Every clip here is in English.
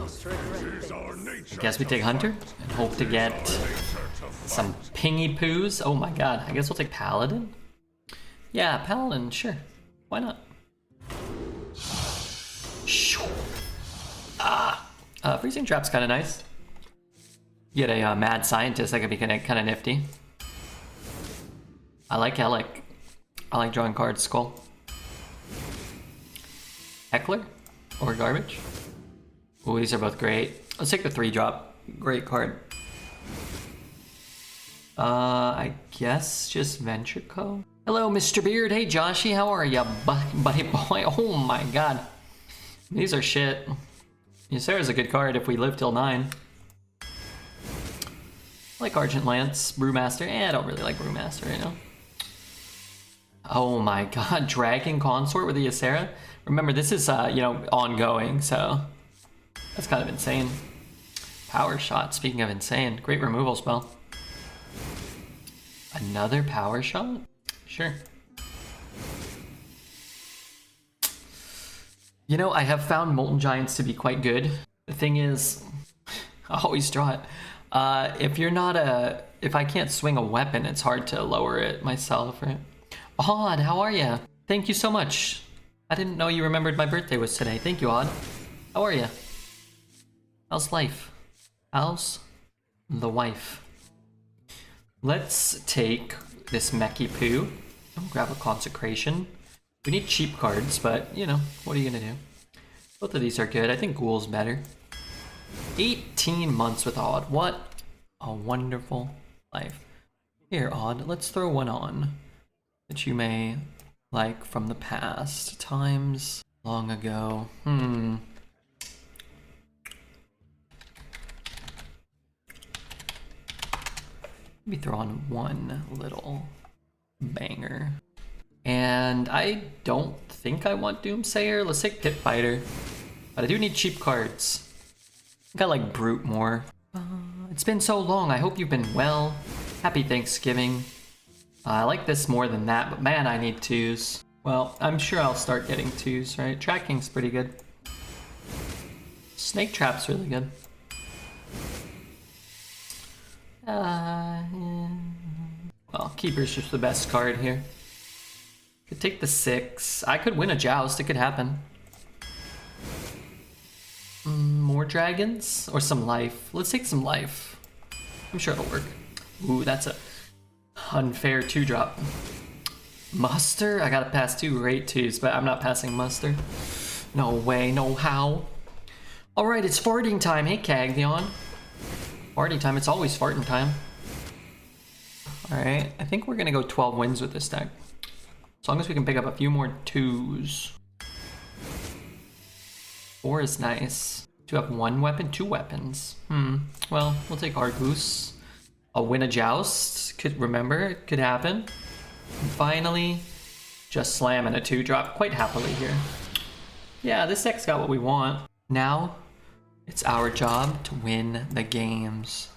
I guess we take Hunter and hope to get some pingy poos. Oh my god, I guess we'll take Paladin. Yeah, Paladin, sure. Why not? Freezing Trap's kind of nice. You get a mad scientist that could be kind of nifty. I like drawing cards. Cool. Heckler or garbage? Ooh, these are both great. Let's take the 3-drop. Great card. I guess just Venture Co. Hello, Mr. Beard. Hey, Joshy, how are ya, buddy boy? Oh my god. These are shit. Ysera's a good card if we live till 9. I like Argent Lance, Brewmaster. I don't really like Brewmaster right now. Oh my god, Dragon Consort with the Ysera? Remember, this is, ongoing, so that's kind of insane. Power Shot, speaking of insane. Great removal spell. Another Power Shot? Sure. You know, I have found Molten Giants to be quite good. The thing is, I always draw it. If I can't swing a weapon, it's hard to lower it myself, right? Odd, how are ya? Thank you so much. I didn't know you remembered my birthday was today. Thank you, Odd. How are ya? How's life? How's the wife? Let's take this Mechie Poo. I'll grab a Consecration. We need cheap cards, but, what are you gonna do? Both of these are good. I think Ghoul's better. 18 months with Odd. What a wonderful life. Here, Odd, let's throw one on that you may like from the past. Times long ago. Maybe throw on one little banger. And I don't think I want Doomsayer. Let's take Pit Fighter. But I do need cheap cards. I think I like Brute more. It's been so long. I hope you've been well. Happy Thanksgiving. I like this more than that, but man, I need 2s. Well, I'm sure I'll start getting 2s, right? Tracking's pretty good. Snake Trap's really good. Yeah. Well, Keeper's just the best card here. Could take the 6. I could win a Joust. It could happen. More dragons? Or some life? Let's take some life. I'm sure it'll work. Ooh, that's a unfair 2-drop. Muster? I gotta pass 2 great 2s, but I'm not passing Muster. No way, no how. Alright, it's farting time. Hey, Cagdion. Farting time. It's always farting time. Alright, I think we're gonna go 12 wins with this deck. As long as we can pick up a few more 2s. 4 is nice. Do you have 1 weapon? 2 weapons. Well, we'll take Argus. I'll win a Joust. Remember, it could happen. And finally, just slamming a 2-drop quite happily here. Yeah, this deck's got what we want. Now, it's our job to win the games.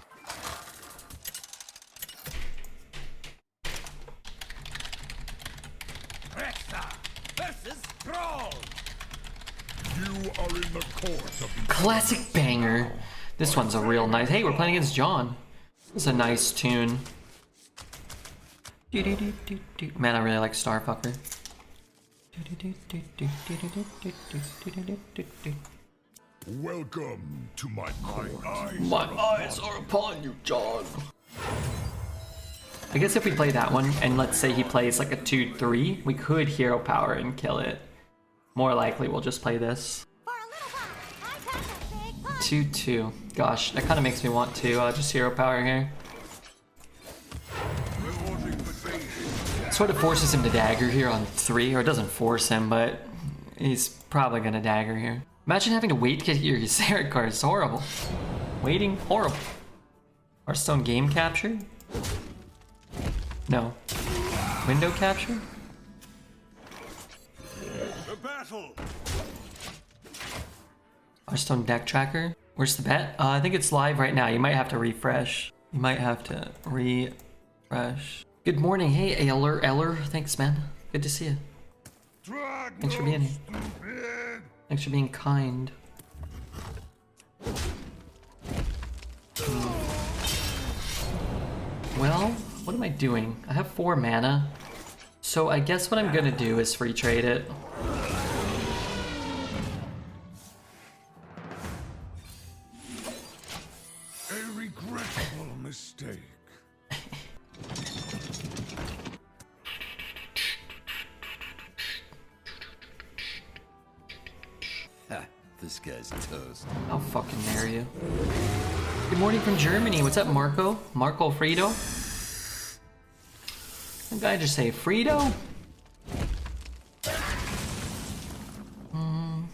You are in the court of Classic banger. This one's a real nice. Hey, we're playing against John. This is a nice tune. Man, I really like Starfucker. welcome to my court. My eyes are upon you, John. I guess if we play that one, and let's say he plays like a 2-3, we could Hero Power and kill it. More likely, we'll just play this. 2-2. Gosh, that kind of makes me want to just Hero Power here. Sort of forces him to dagger here on 3, or it doesn't force him, but he's probably gonna dagger here. Imagine having to wait to get your Ysera card. It's horrible. Waiting, horrible. Hearthstone game capture? No. Window capture? The battle. Hearthstone deck tracker? Where's the bet? I think it's live right now. You might have to refresh. You might have to refresh. Good morning. Hey, Eller. Thanks, man. Good to see you. Thanks for being here. Thanks for being kind. am I doing? I have 4 mana. So I guess what I'm gonna do is free trade it. A regrettable mistake. This guy's toast. I'll fucking marry you. Good morning from Germany. What's up, Marco? Marco Frito? Some guy just say Frito? I'm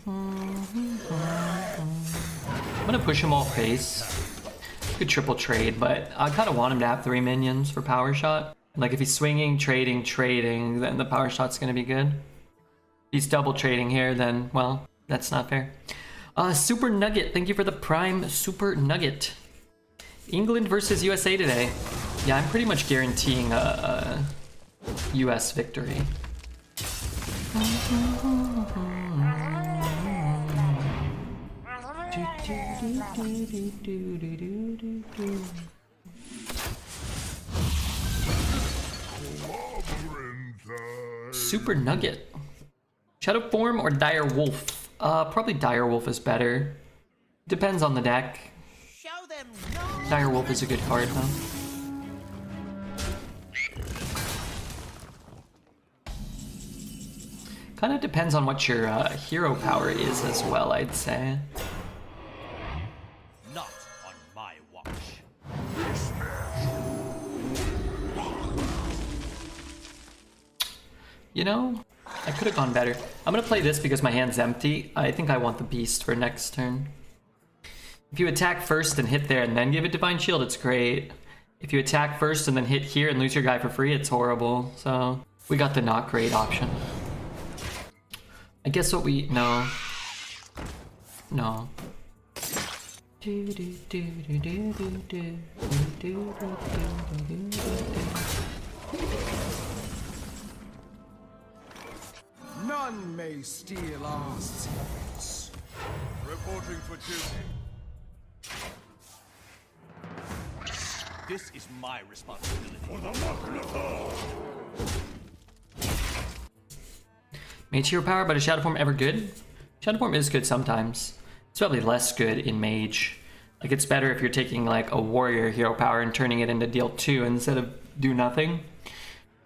gonna push him all face. Good triple trade, but I kind of want him to have 3 minions for power shot. Like if he's swinging, trading, then the power shot's gonna be good. If he's double trading here, then, well, that's not fair. Super Nugget, thank you for the Prime Super Nugget. England versus USA today. Yeah, I'm pretty much guaranteeing a US victory. Super Nugget. Shadow Form or Dire Wolf? Probably Dire Wolf is better. Depends on the deck. Dire Wolf is a good card though. Kind of depends on what your hero power is as well, I'd say. Not on my watch. You know, I could have gone better. I'm gonna play this because my hand's empty. I think I want the beast for next turn. If you attack first and hit there and then give it Divine Shield, it's great. If you attack first and then hit here and lose your guy for free, it's horrible. So we got the not great option. I guess what we... No. No. None may steal our secrets. Reporting for duty. This is my responsibility. For the Magnifier. Mage hero power, but is Shadow Form ever good? Shadow Form is good sometimes. It's probably less good in Mage. Like, it's better if you're taking, like, a warrior hero power and turning it into deal 2 instead of do nothing.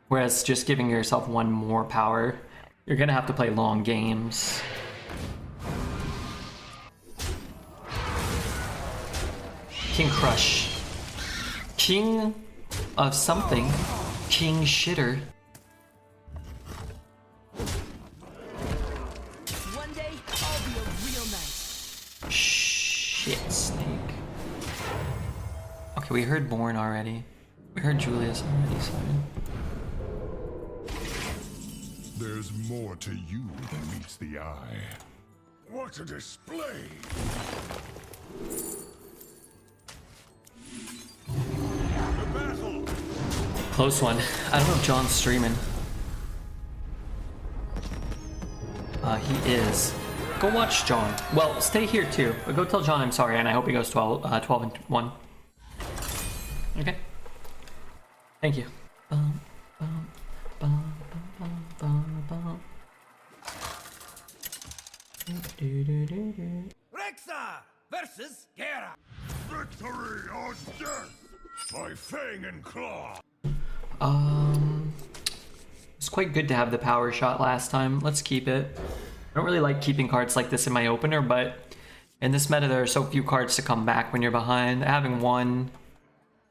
Whereas just giving yourself 1 more power, you're gonna have to play long games. King Crush. King of something. King Shitter. One day, I'll be a real knight. Shit, Snake. Okay, we heard Born already. We heard Julius already, so... There's more to you than meets the eye. What a display! The battle! Close one. I don't know if John's streaming. He is. Go watch John. Well, stay here too. But go tell John I'm sorry, and I hope he goes 12 and 1. Okay. Thank you. Rexa versus Gera. Victory or death! By fang and claw! It's quite good to have the power shot last time. Let's keep it. I don't really like keeping cards like this in my opener, but in this meta there are so few cards to come back when you're behind. Having 1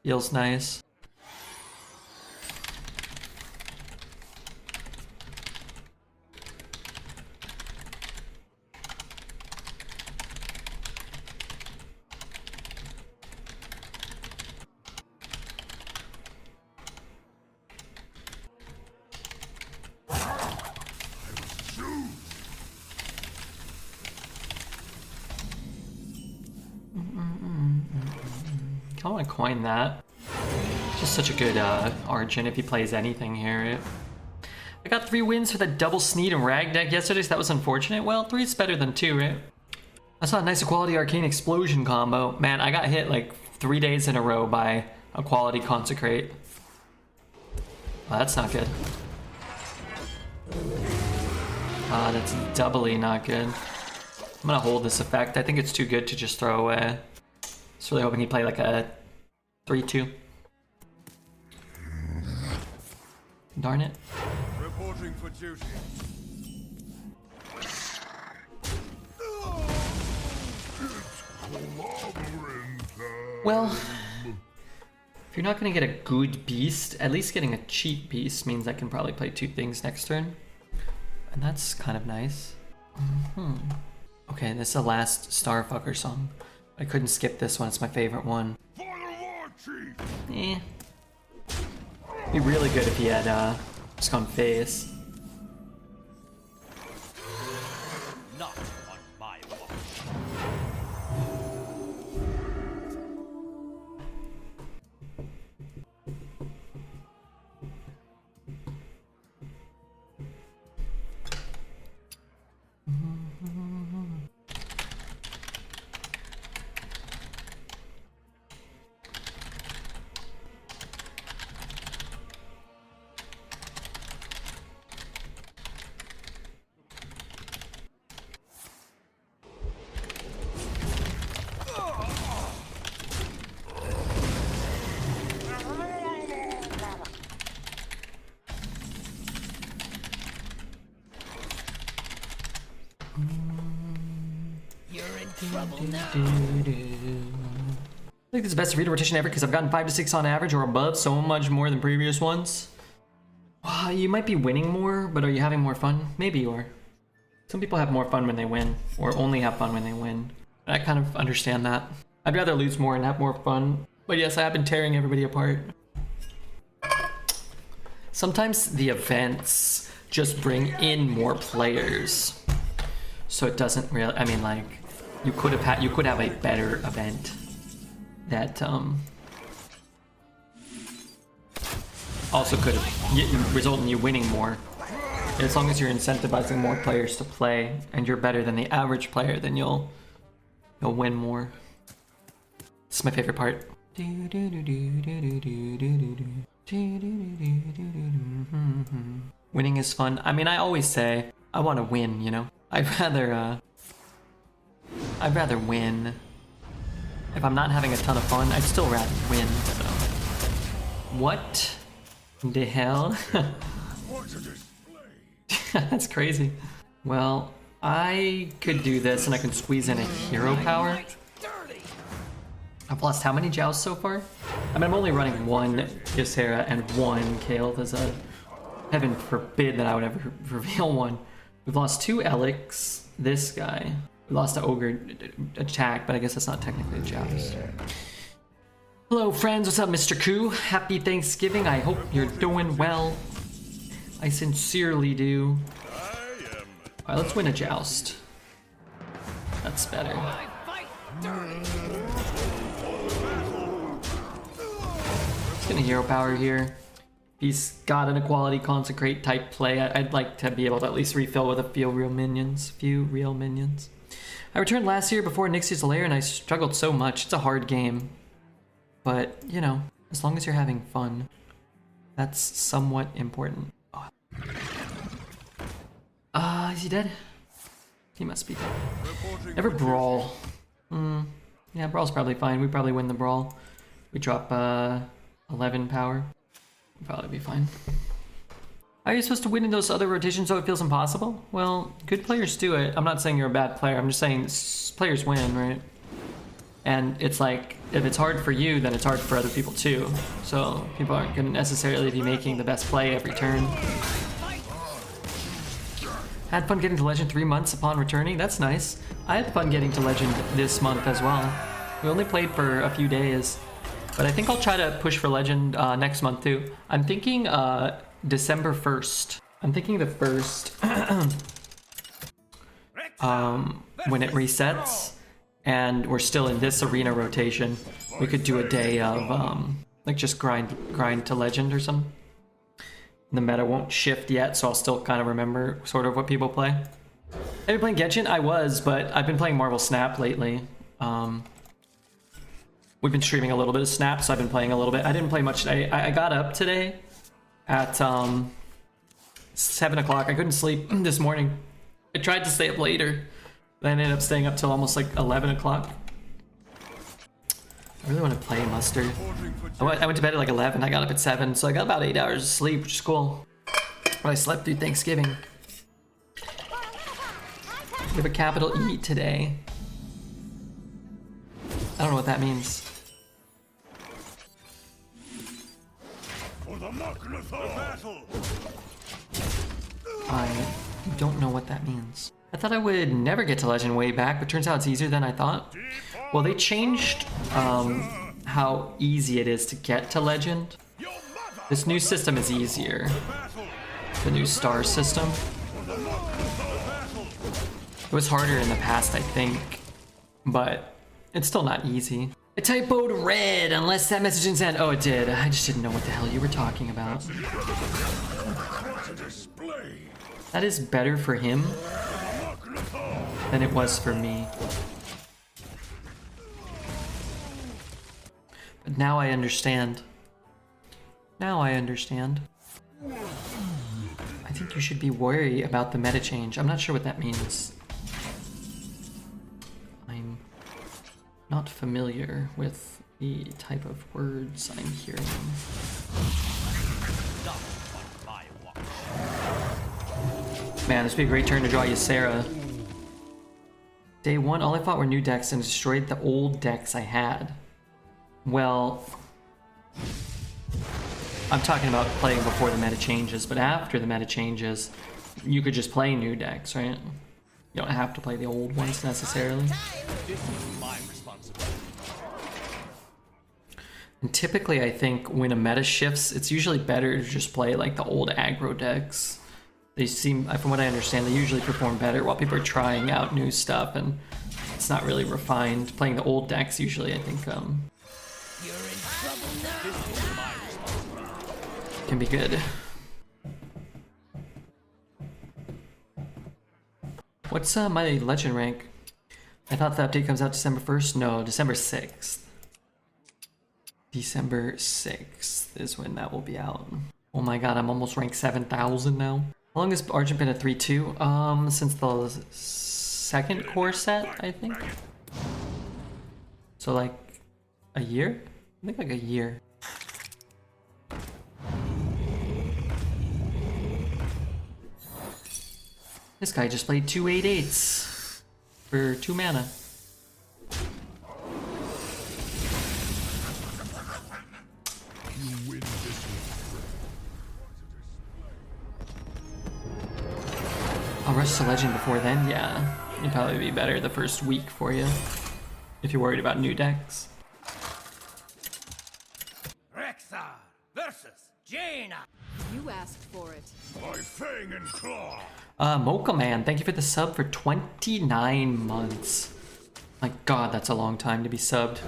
feels nice. I want to coin that. Just such a good Argent if he plays anything here. Right? I got 3 wins for that double Sneed and Rag deck yesterday, so that was unfortunate. Well, 3 is better than 2, right? I saw a nice Equality Arcane Explosion combo. Man, I got hit like 3 days in a row by Equality Consecrate. Oh, that's not good. Ah, that's doubly not good. I'm gonna hold this effect. I think it's too good to just throw away. Just really hoping he play like a 3-2. Darn it. Reporting for duty. Well, if you're not gonna get a good beast, at least getting a cheap beast means I can probably play 2 things next turn. And that's kind of nice. Okay, this is the last Starfucker song. I couldn't skip this one, it's my favorite one. Eh. Be really good if he had just gone face. Not on my watch. I think this is the best reader rotation ever because I've gotten 5 to 6 on average or above, so much more than previous ones. You might be winning more, but are you having more fun? Maybe you are. Some people have more fun when they win, or only have fun when they win. I kind of understand that. I'd rather lose more and have more fun, but yes, I have been tearing everybody apart. Sometimes the events just bring in more players, so it doesn't really. I mean, like, you could have a better event that also could result in you winning more. As long as you're incentivizing more players to play and you're better than the average player, then you'll win more. This is my favorite part. Winning is fun. I mean, I always say I want to win, you know? I'd rather win. If I'm not having a ton of fun, I'd still rather win, so. What the hell? That's crazy. Well, I could do this and I can squeeze in a hero power. I've lost how many jousts so far? I mean, I'm only running 1 Ysera and 1 Kayle. There's a... Heaven forbid that I would ever reveal one. We've lost 2 Elix. This guy. We lost an Ogre attack, but I guess that's not technically a joust. Hello friends, what's up Mr. Koo? Happy Thanksgiving, I hope you're doing well. I sincerely do. Alright, let's win a joust. That's better. Let's get a hero power here. He's got an equality consecrate type play. I'd like to be able to at least refill with a few real minions. I returned last year before Nixie's lair and I struggled so much. It's a hard game. But, you know, as long as you're having fun, that's somewhat important. Is he dead? He must be dead. Never brawl. Yeah, brawl's probably fine. We probably win the brawl. We drop 11 power. We'll probably be fine. Are you supposed to win in those other rotations so it feels impossible? Well, good players do it. I'm not saying you're a bad player. I'm just saying players win, right? And it's like, if it's hard for you, then it's hard for other people too. So people aren't going to necessarily be making the best play every turn. Had fun getting to Legend 3 months upon returning. That's nice. I had fun getting to Legend this month as well. We only played for a few days. But I think I'll try to push for Legend next month too. I'm thinking December 1st. I'm thinking the 1st when it resets and we're still in this arena rotation, we could do a day of like just grind to Legend or something. The meta won't shift yet, so I'll still kind of remember sort of what people play. Have you been playing Genshin? I was, but I've been playing Marvel Snap lately. We've been streaming a little bit of Snap, so I've been playing a little bit. I didn't play much today. I got up today at 7 o'clock. I couldn't sleep this morning. I tried to stay up later, then I ended up staying up till almost like 11 o'clock. I really want to play Mustard. I went to bed at like 11. I got up at 7, so I got about 8 hours of sleep, which is cool. But I slept through Thanksgiving. We have a capital E today. I don't know what that means. For the battle. I don't know what that means. I thought I would never get to Legend way back, but turns out it's easier than I thought. Well, they changed how easy it is to get to Legend. This new system is easier. The new star system. It was harder in the past, I think, but it's still not easy. I typoed red, unless that message didn't send. Oh, it did. I just didn't know what the hell you were talking about. That is better for him than it was for me. But now I understand. Now I understand. I think you should be worried about the meta change. I'm not sure what that means. I'm not familiar with the type of words I'm hearing. Man, this would be a great turn to draw Ysera. Day 1, all I fought were new decks and destroyed the old decks I had. Well, I'm talking about playing before the meta changes, but after the meta changes, you could just play new decks, right? You don't have to play the old ones necessarily. And typically, I think when a meta shifts, it's usually better to just play like the old aggro decks. They seem, from what I understand, they usually perform better while people are trying out new stuff, and it's not really refined. Playing the old decks usually, I think, can be good. What's my legend rank? I thought the update comes out December 1st. No, December 6th. December 6th is when that will be out. Oh my god, I'm almost ranked 7,000 now. How long has Argent been at 3-2? Since the second core set, I think. So like a year? I think like a year. This guy just played 2 8/8s for 2 mana. I'll rush to Legend before then, yeah. It'd probably be better the first week for you, if you're worried about new decks. Rexar versus Jaina. You asked for it. By fang and claw. Mocha Man, thank you for the sub for 29 months. My god, that's a long time to be subbed.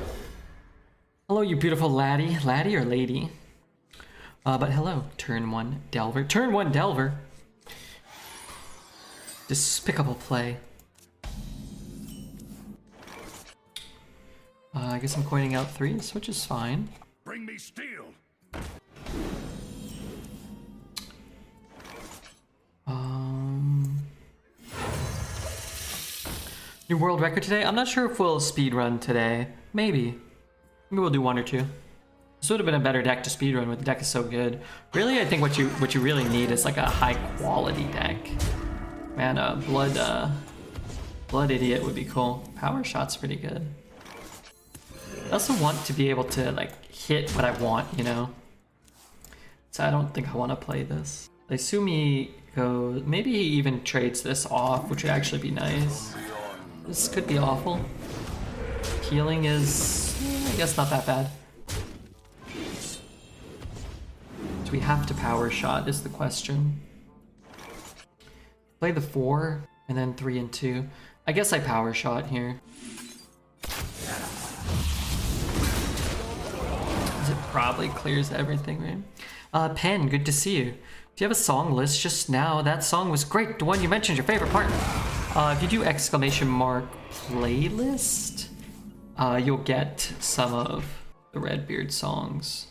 Hello, you beautiful laddie. Laddie or lady? But hello, turn 1 Delver. Turn 1 Delver! Despicable play. I guess I'm coining out 3s, which is fine. Bring me steel. New world record today? I'm not sure if we'll speedrun today. Maybe. Maybe we'll do 1 or 2. This would have been a better deck to speedrun with. The deck is so good. Really, I think what you really need is like a high quality deck. Man, Blood Idiot would be cool. Power Shot's pretty good. I also want to be able to like hit what I want, you know? So I don't think I want to play this. I assume he goes, maybe he even trades this off, which would actually be nice. This could be awful. Healing is, I guess, not that bad. Do we have to Power Shot is the question. Play the 4 and then 3 and 2. I guess I Power Shot here. It probably clears everything, right? Pen, good to see you. Do you have a song list just now? That song was great. The one you mentioned, your favorite part. If you do !playlist, you'll get some of the Redbeard songs.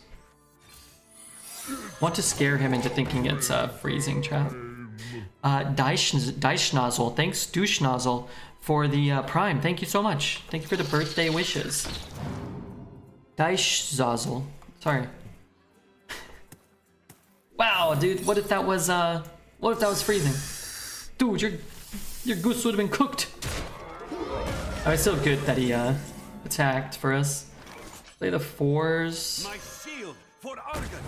Want to scare him into thinking it's a freezing trap. Deichnozzle, thanks Douchnozzle for the Prime. Thank you so much. Thank you for the birthday wishes. Deichnozzle, sorry. Wow, dude, what if that was freezing? Dude, your goose would have been cooked. Oh, it's still good that he attacked for us. Play the 4s. My shield for Argon.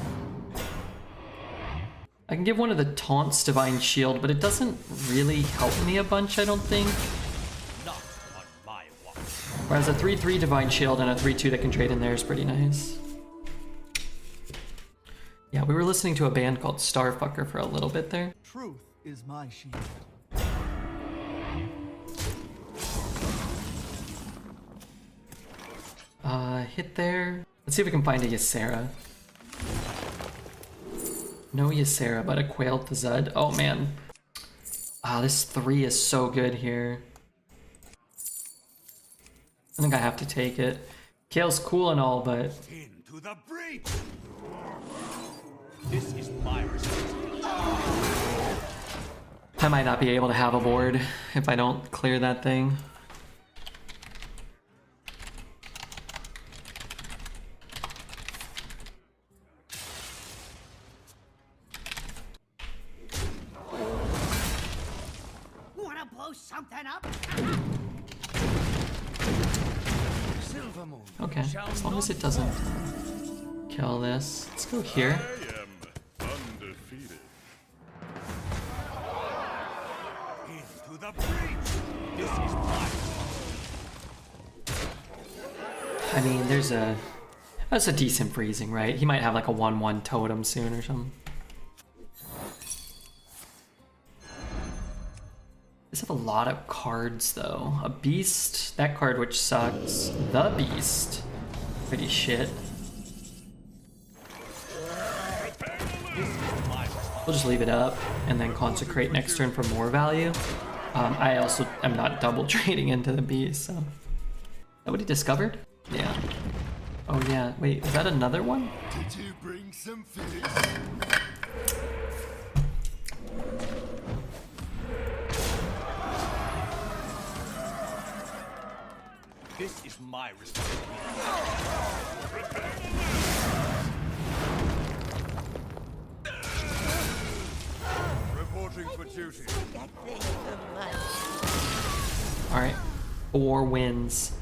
I can give one of the taunts Divine Shield, but it doesn't really help me a bunch, I don't think. Not on my watch. Whereas a 3/3 Divine Shield and a 3/2 that can trade in there is pretty nice. Yeah, we were listening to a band called Starfucker for a little bit there. Truth is my shield. Hit there. Let's see if we can find a Ysera. No Ysera, but a Quail to Zud. Oh man. This 3 is so good here. I think I have to take it. Kale's cool and all, but Into the breach. This is my responsibility. I might not be able to have a board if I don't clear that thing. Wanna blow something up? Silver moon. Okay, as long as it doesn't kill this. Let's go here. I am undefeated. Into the breach. This is my. I mean, that's a decent freezing, right? He might have like a 1/1 totem soon or something. These have a lot of cards though. A beast, that card which sucks. The beast, pretty shit. We'll just leave it up and then consecrate next turn for more value. I also am not double trading into the beast, so. Is that what he discovered? Yeah. Oh yeah, wait, is that another one? Did you bring some fish? This is my responsibility. Reporting for duty. Alright, 4 wins.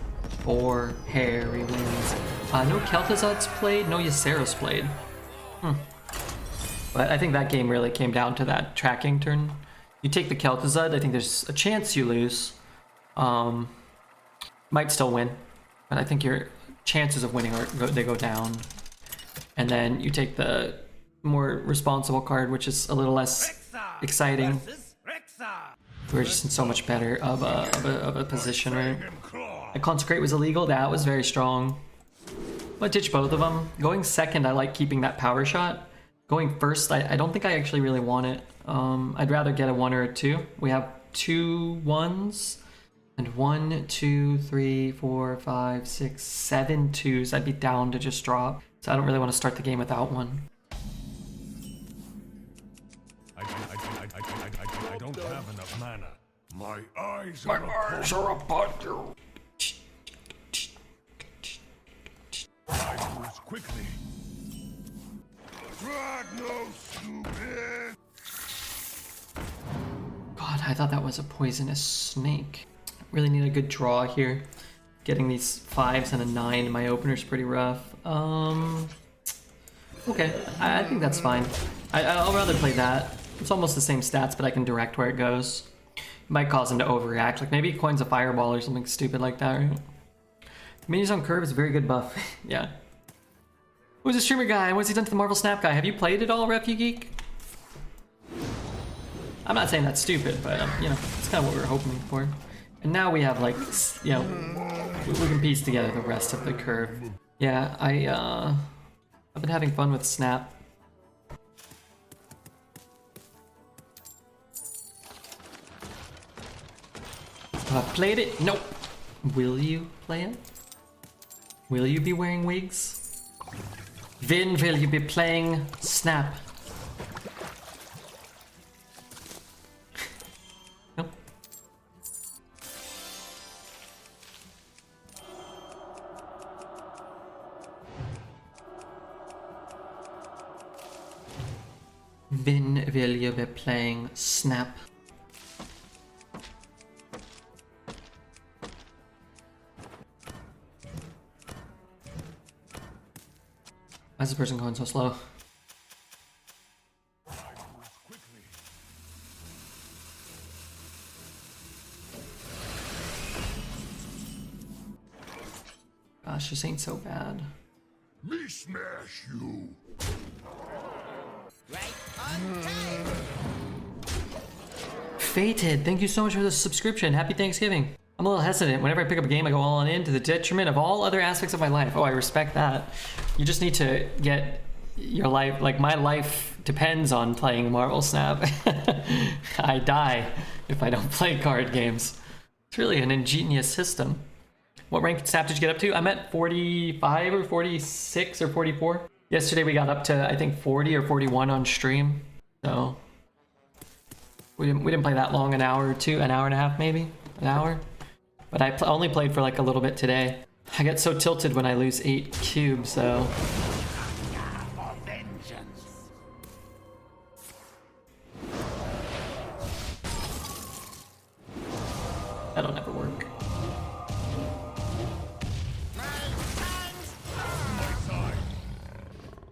4 hairy wins. No Kel'Thuzad's played, no Ysera's played. But I think that game really came down to that tracking turn. You take the Kel'Thuzad, I think there's a chance you lose. Might still win, but I think your chances of winning they go down. And then you take the more responsible card, which is a little less exciting. We're just in so much better of a position, right? A Consecrate was illegal, that was very strong. I'm gonna ditch both of them. Going second, I like keeping that power shot. Going first, I don't think I actually really want it. I'd rather get a 1 or a 2. We have 2 1s. And 1, 2, 3, 4, 5, 6, 7 2s. I'd be down to just drop. So I don't really want to start the game without one. I don't have enough mana. My eyes My are eyes are upon you. I moves quickly. Drag no stupid. God, I thought that was a poisonous snake. Really need a good draw here. Getting these 5s and a 9 in my opener is pretty rough. Okay, I think that's fine. I'll rather play that. It's almost the same stats, but I can direct where it goes. Might cause him to overreact, like maybe he coins a fireball or something stupid like that, right? Minions on curve is a very good buff. Yeah. Who's the streamer guy? What's he done to the Marvel Snap guy? Have you played it all, RefuGeek? I'm not saying that's stupid, but you know, it's kind of what we were hoping for. And now we have like, you know, we can piece together the rest of the curve. Yeah, I've been having fun with Snap. Have I played it? Nope. Will you play it? Will you be wearing wigs? Vin, will you be playing Snap? No. Vin, will you be playing Snap? Why is the person going so slow? Gosh, this ain't so bad. Me smash you. Fated, thank you so much for the subscription. Happy Thanksgiving. I'm a little hesitant. Whenever I pick up a game, I go all in to the detriment of all other aspects of my life. Oh, I respect that. You just need to get your life, like my life depends on playing Marvel Snap. I die if I don't play card games. It's really an ingenious system. What rank Snap did you get up to? I'm at 45 or 46 or 44. Yesterday we got up to, I think, 40 or 41 on stream. So we didn't play that long, an hour or two, an hour and a half maybe, an hour. But I only played for like a little bit today. I get so tilted when I lose 8 cubes, though. That'll never work.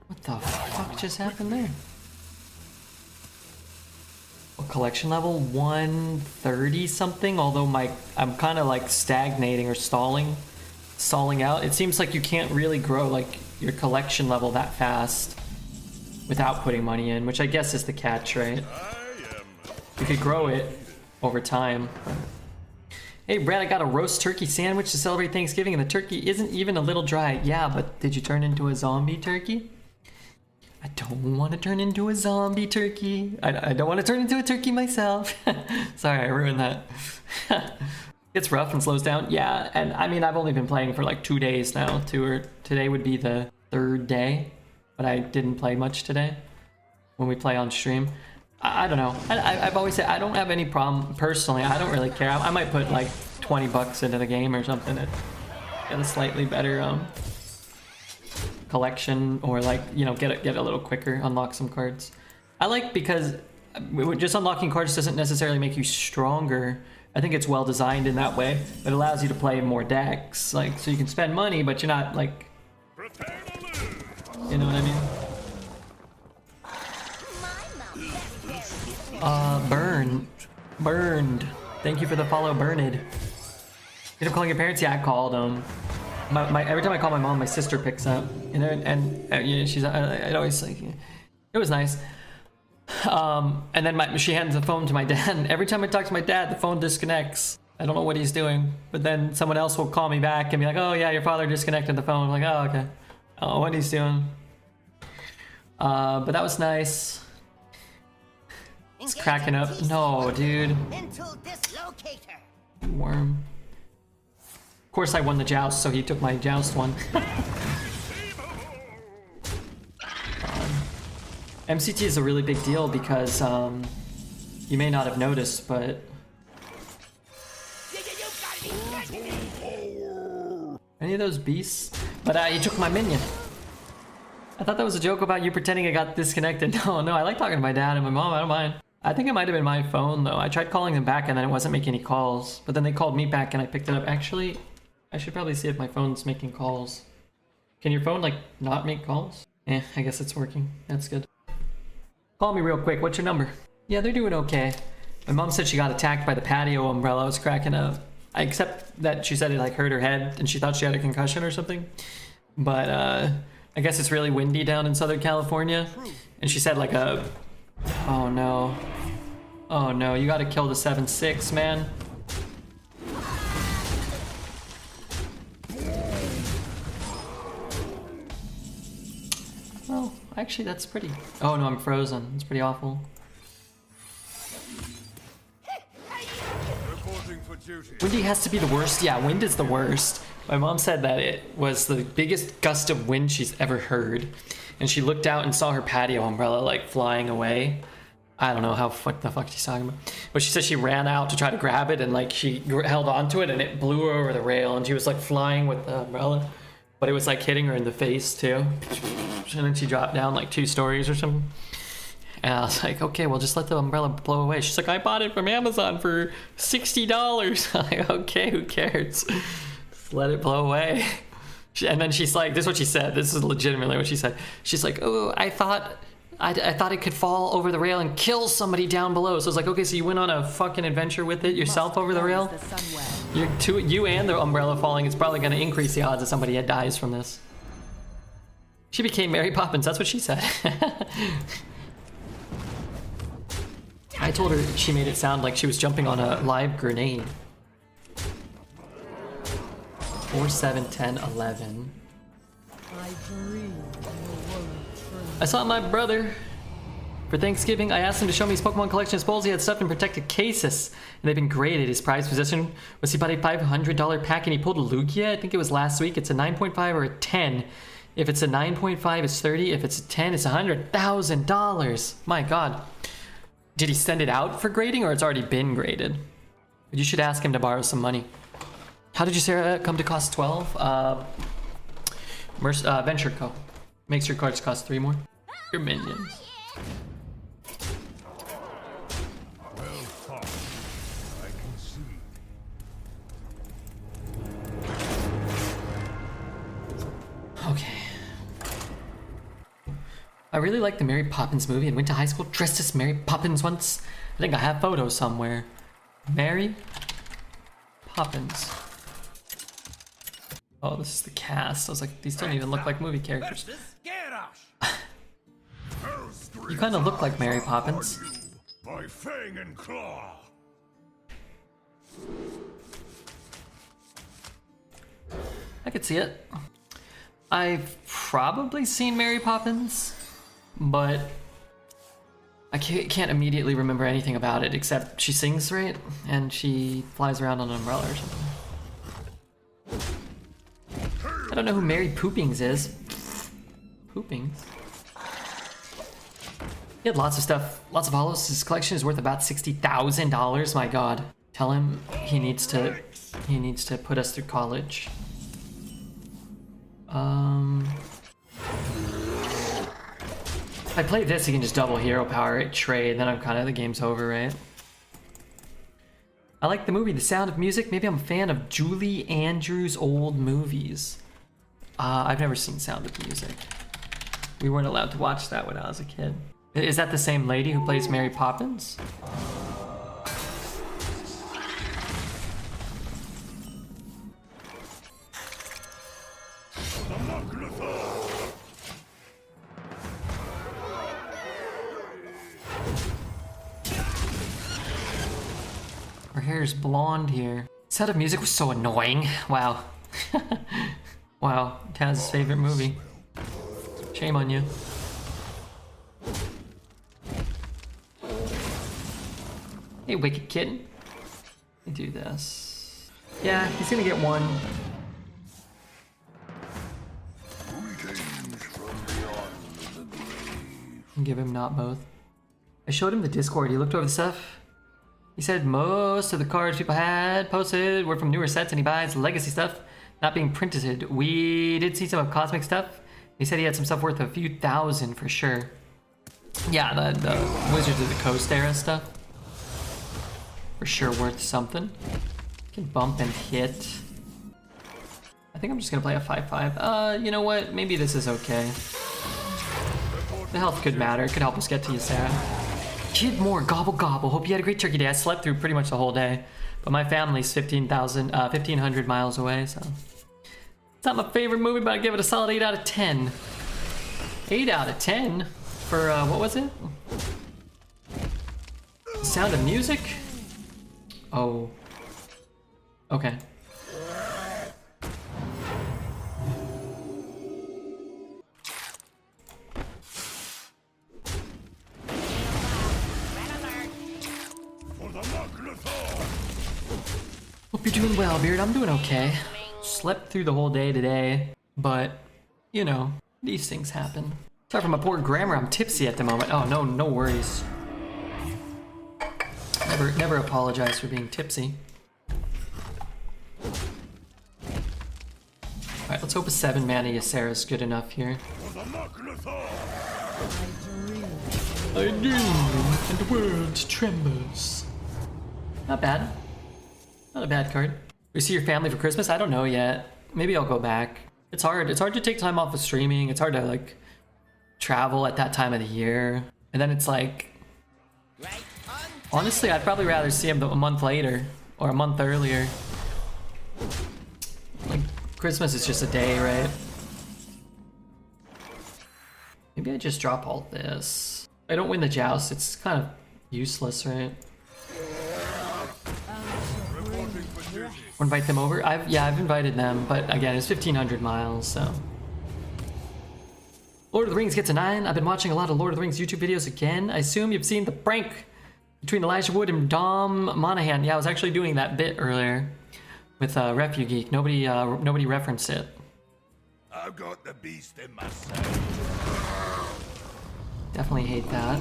What the fuck just happened there? Collection level 130 something, although I'm kind of like stagnating or stalling out. It seems like you can't really grow like your collection level that fast without putting money in, which I guess is the catch, right? You could grow it over time. Hey Brad, I got a roast turkey sandwich to celebrate Thanksgiving and the turkey isn't even a little dry. Yeah, but did you turn into a zombie turkey? I don't want to turn into a zombie turkey. I don't want to turn into a turkey myself. Sorry, I ruined that. It's rough and slows down. Yeah, and I mean, I've only been playing for like 2 days now. Today would be the 3rd day, but I didn't play much today when we play on stream. I don't know. I've always said I don't have any problem personally. I don't really care. I might put like 20 bucks into the game or something to get a slightly better collection, or like, you know, get a little quicker, unlock some cards. I like, because just unlocking cards doesn't necessarily make you stronger. I think it's well designed in that way. It allows you to play more decks, like, so you can spend money, but you're not like, you know what I mean? Burned. Thank you for the follow, Burned. You know, calling your parents? Yeah, I called them. Every time I call my mom, my sister picks up, you know, and you know, she's I'd always like, it was nice. And then she hands the phone to my dad, and every time I talk to my dad, the phone disconnects. I don't know what he's doing, but then someone else will call me back and be like, "Oh yeah, your father disconnected the phone." I'm like, "Oh okay, oh what he's doing." But that was nice. It's cracking up. No, dude. Worm. Of course I won the joust, so he took my joust one. MCT is a really big deal because you may not have noticed, but any of those beasts? But he took my minion. I thought that was a joke about you pretending I got disconnected. No, I like talking to my dad and my mom. I don't mind. I think it might have been my phone though. I tried calling them back and then it wasn't making any calls. But then they called me back and I picked it up. Actually, I should probably see if my phone's making calls. Can your phone like not make calls? I guess it's working. That's good. Call me real quick. What's your number? Yeah, they're doing okay. My mom said she got attacked by the patio umbrella. I was cracking up. Except that she said it like hurt her head and she thought she had a concussion or something. But I guess it's really windy down in Southern California. And she said like a... Oh no. Oh no, you gotta kill the 7/6, man. Oh, actually that's pretty... Oh no, I'm frozen. It's pretty awful. Reporting for duty. Windy has to be the worst. Yeah, wind is the worst. My mom said that it was the biggest gust of wind she's ever heard. And she looked out and saw her patio umbrella like flying away. I don't know what the fuck she's talking about. But she said she ran out to try to grab it and like she held onto it and it blew her over the rail and she was like flying with the umbrella. But it was like hitting her in the face too. And then she dropped down like 2 stories or something. And I was like, okay, well, just let the umbrella blow away. She's like, I bought it from Amazon for $60. I'm like, okay, who cares? Just let it blow away. And then she's like, this is what she said. This is legitimately what she said. She's like, oh, I thought it could fall over the rail and kill somebody down below. So I was like, okay, so you went on a fucking adventure with it yourself over the rail? You and the umbrella falling is probably going to increase the odds that somebody dies from this. She became Mary Poppins. That's what she said. I told her she made it sound like she was jumping on a live grenade. 4, 7, 10, 11. I saw my brother for Thanksgiving. I asked him to show me his Pokemon collection of bowls. He had stuff in protected cases, and they've been graded. His prized possession was he bought a $500 pack, and he pulled a Lugia. I think it was last week. It's a 9.5 or a 10. If it's a 9.5, it's 30. If it's a 10, it's $100,000. My God. Did he send it out for grading, or it's already been graded? You should ask him to borrow some money. How did you, Sarah, come to cost 12? Venture Co. Makes your cards cost 3 more. Your minions. Well fought. I can see. Okay. I really liked the Mary Poppins movie and went to high school dressed as Mary Poppins once. I think I have photos somewhere. Mary Poppins. Oh, this is the cast. I was like, these don't even look like movie characters. You kind of look like Mary Poppins. By fang and claw. I could see it. I've probably seen Mary Poppins, but I can't immediately remember anything about it except she sings, right? And she flies around on an umbrella or something. I don't know who Mary Poopings is. Poopings? He had lots of stuff, lots of hollows. His collection is worth about $60,000. My God. Tell him he needs to put us through college. If I play this, he can just double hero power it, trade, then I'm kind of, the game's over, right? I like the movie The Sound of Music. Maybe I'm a fan of Julie Andrews' old movies. I've never seen Sound of Music. We weren't allowed to watch that when I was a kid. Is that the same lady who plays Mary Poppins? Her hair is blonde here. Sound of Music was so annoying. Wow. Wow, Taz's favorite movie. Shame on you. Hey, wicked kitten. Let me do this. Yeah, he's gonna get 1. And give him not both. I showed him the Discord. He looked over the stuff. He said most of the cards people had posted were from newer sets, and he buys legacy stuff not being printed. We did see some of cosmic stuff. He said he had some stuff worth a few thousand for sure. Yeah, the Wizards of the Coast era stuff. For sure worth something. Can bump and hit. I think I'm just gonna play a 5/5. You know what? Maybe this is okay. The health could matter. It could help us get to you, Sarah. Kid Moore, gobble gobble. Hope you had a great turkey day. I slept through pretty much the whole day. But my family's 1,500 miles away, so. It's not my favorite movie, but I give it a solid 8 out of 10. 8 out of 10? For, what was it? Sound of Music? Oh. Okay. Hope doing well, Beard. I'm doing okay. Slept through the whole day today, but, you know, these things happen. Sorry for my poor grammar, I'm tipsy at the moment. Oh, no, no worries. Never apologize for being tipsy. Alright, let's hope a 7 mana Ysera is good enough here. I dream, and the world trembles. Not bad. Not a bad card. We see your family for Christmas? I don't know yet. Maybe I'll go back. It's hard. It's hard to take time off of streaming. It's hard to, like, travel at that time of the year. And then it's like... Honestly, I'd probably rather see him a month later. Or a month earlier. Like, Christmas is just a day, right? Maybe I just drop all this. If I don't win the joust, it's kind of useless, right? Or invite them over? I've invited them, but again, it's 1,500 miles, so. Lord of the Rings gets a 9. I've been watching a lot of Lord of the Rings YouTube videos again. I assume you've seen the prank between Elijah Wood and Dom Monahan. Yeah, I was actually doing that bit earlier with Refu Geek. Nobody referenced it. I've got the beast in myself. Definitely hate that.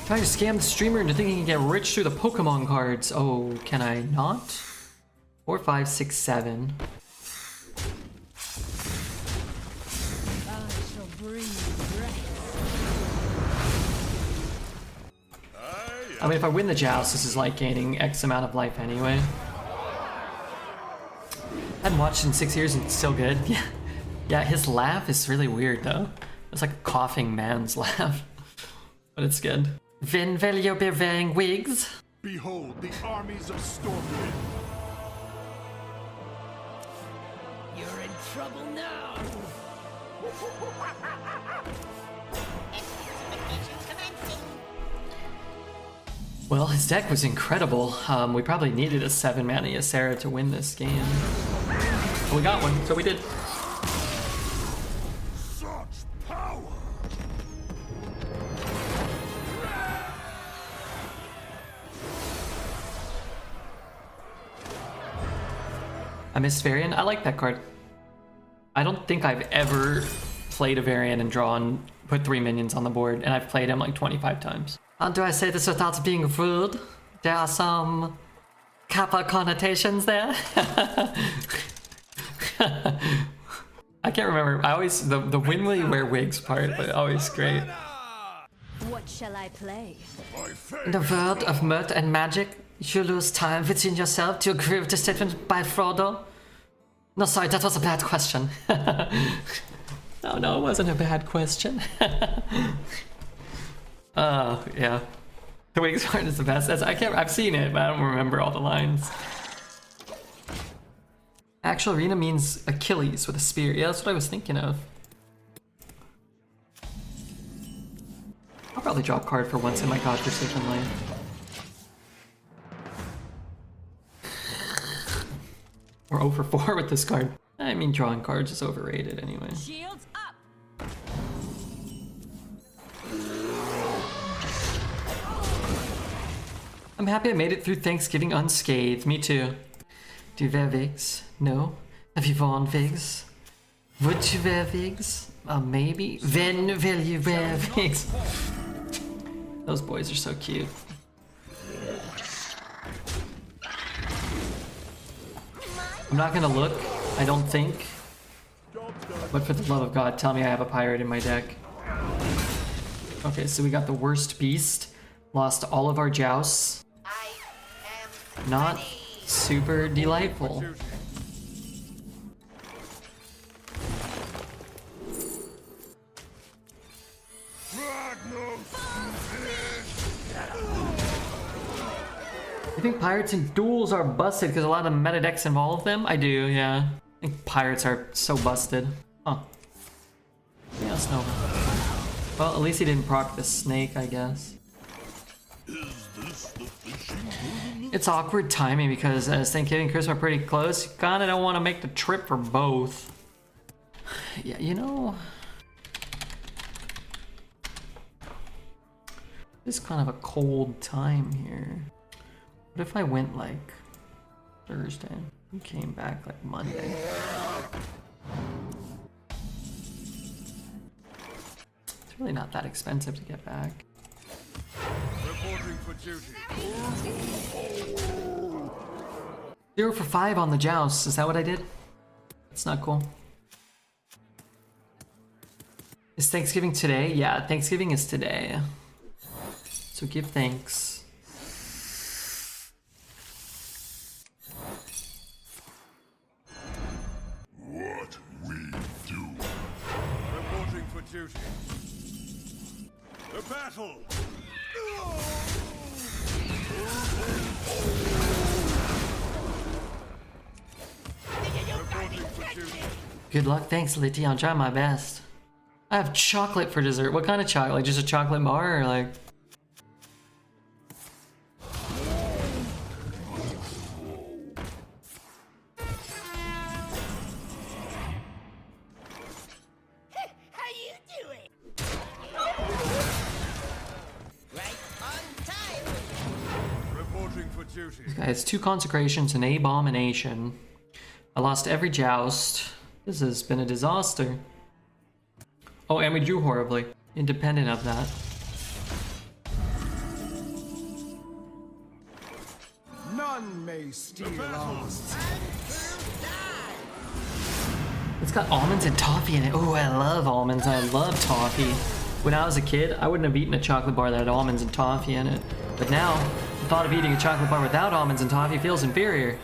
Trying to scam the streamer into thinking he can get rich through the Pokemon cards. Oh, can I not? 4, 5, 6, 7. I mean, if I win the joust, this is like gaining X amount of life anyway. I hadn't watched in 6 years and it's still good. Yeah, yeah. His laugh is really weird though. It's like a coughing man's laugh, but it's good. Vin will you be wearing wigs? Behold the armies of Stormwind. You're in trouble now. Well, his deck was incredible. We probably needed a 7 mana Ysera to win this game. But we got one, so we did. Such power! I missed Varian. I like that card. I don't think I've ever played a Varian and put 3 minions on the board, and I've played him like 25 times. How do I say this without being rude? There are some Kappa connotations there. I can't remember. I always the when will you wear wigs part, but always great. What shall I play? In the world of mirth and magic, you lose time within yourself to agree with the statement by Frodo. No, sorry, that was a bad question. No, it wasn't a bad question. Yeah. The wigs part is the best. I've seen it, but I don't remember all the lines. Actual arena means Achilles with a spear. Yeah, that's what I was thinking of. I'll probably draw a card for once in my godforsaken life. Or 0 for 4 with this card. I mean, drawing cards is overrated anyway. Shields up. I'm happy I made it through Thanksgiving unscathed. Me too. Do you wear wigs? No? Have you worn wigs? Would you wear wigs? Maybe. When will you wear wigs? Those boys are so cute. I'm not gonna look, I don't think. But for the love of God, tell me I have a pirate in my deck. Okay, so we got the worst beast. Lost all of our jousts. Not super delightful. You think pirates and duels are busted because a lot of meta decks involve them? I do, yeah. I think pirates are so busted. Huh. Yeah, Snowman. Well, at least he didn't proc the snake, I guess. It's awkward timing because as Thanksgiving and Christmas are pretty close, you kinda don't want to make the trip for both. Yeah, you know, it's kind of a cold time here. What if I went like Thursday and came back like Monday? It's really not that expensive to get back. Reporting for duty. 0 for 5 on the joust. Is that what I did? It's not cool. Is Thanksgiving today? Yeah, Thanksgiving is today. So give thanks. What we do. Reporting for duty. The battle. Reporting for duty. Good luck. Thanks, Litty. I'll try my best. I have chocolate for dessert. What kind of chocolate? Like just a chocolate bar or like... How you doing? Right on time. Reporting for duty. Guys, 2 consecrations and abomination. I lost every joust. This has been a disaster. Oh, and we drew horribly. Independent of that. None may steal us. It's got almonds and toffee in it. Oh, I love almonds. I love toffee. When I was a kid, I wouldn't have eaten a chocolate bar that had almonds and toffee in it. But now, the thought of eating a chocolate bar without almonds and toffee feels inferior.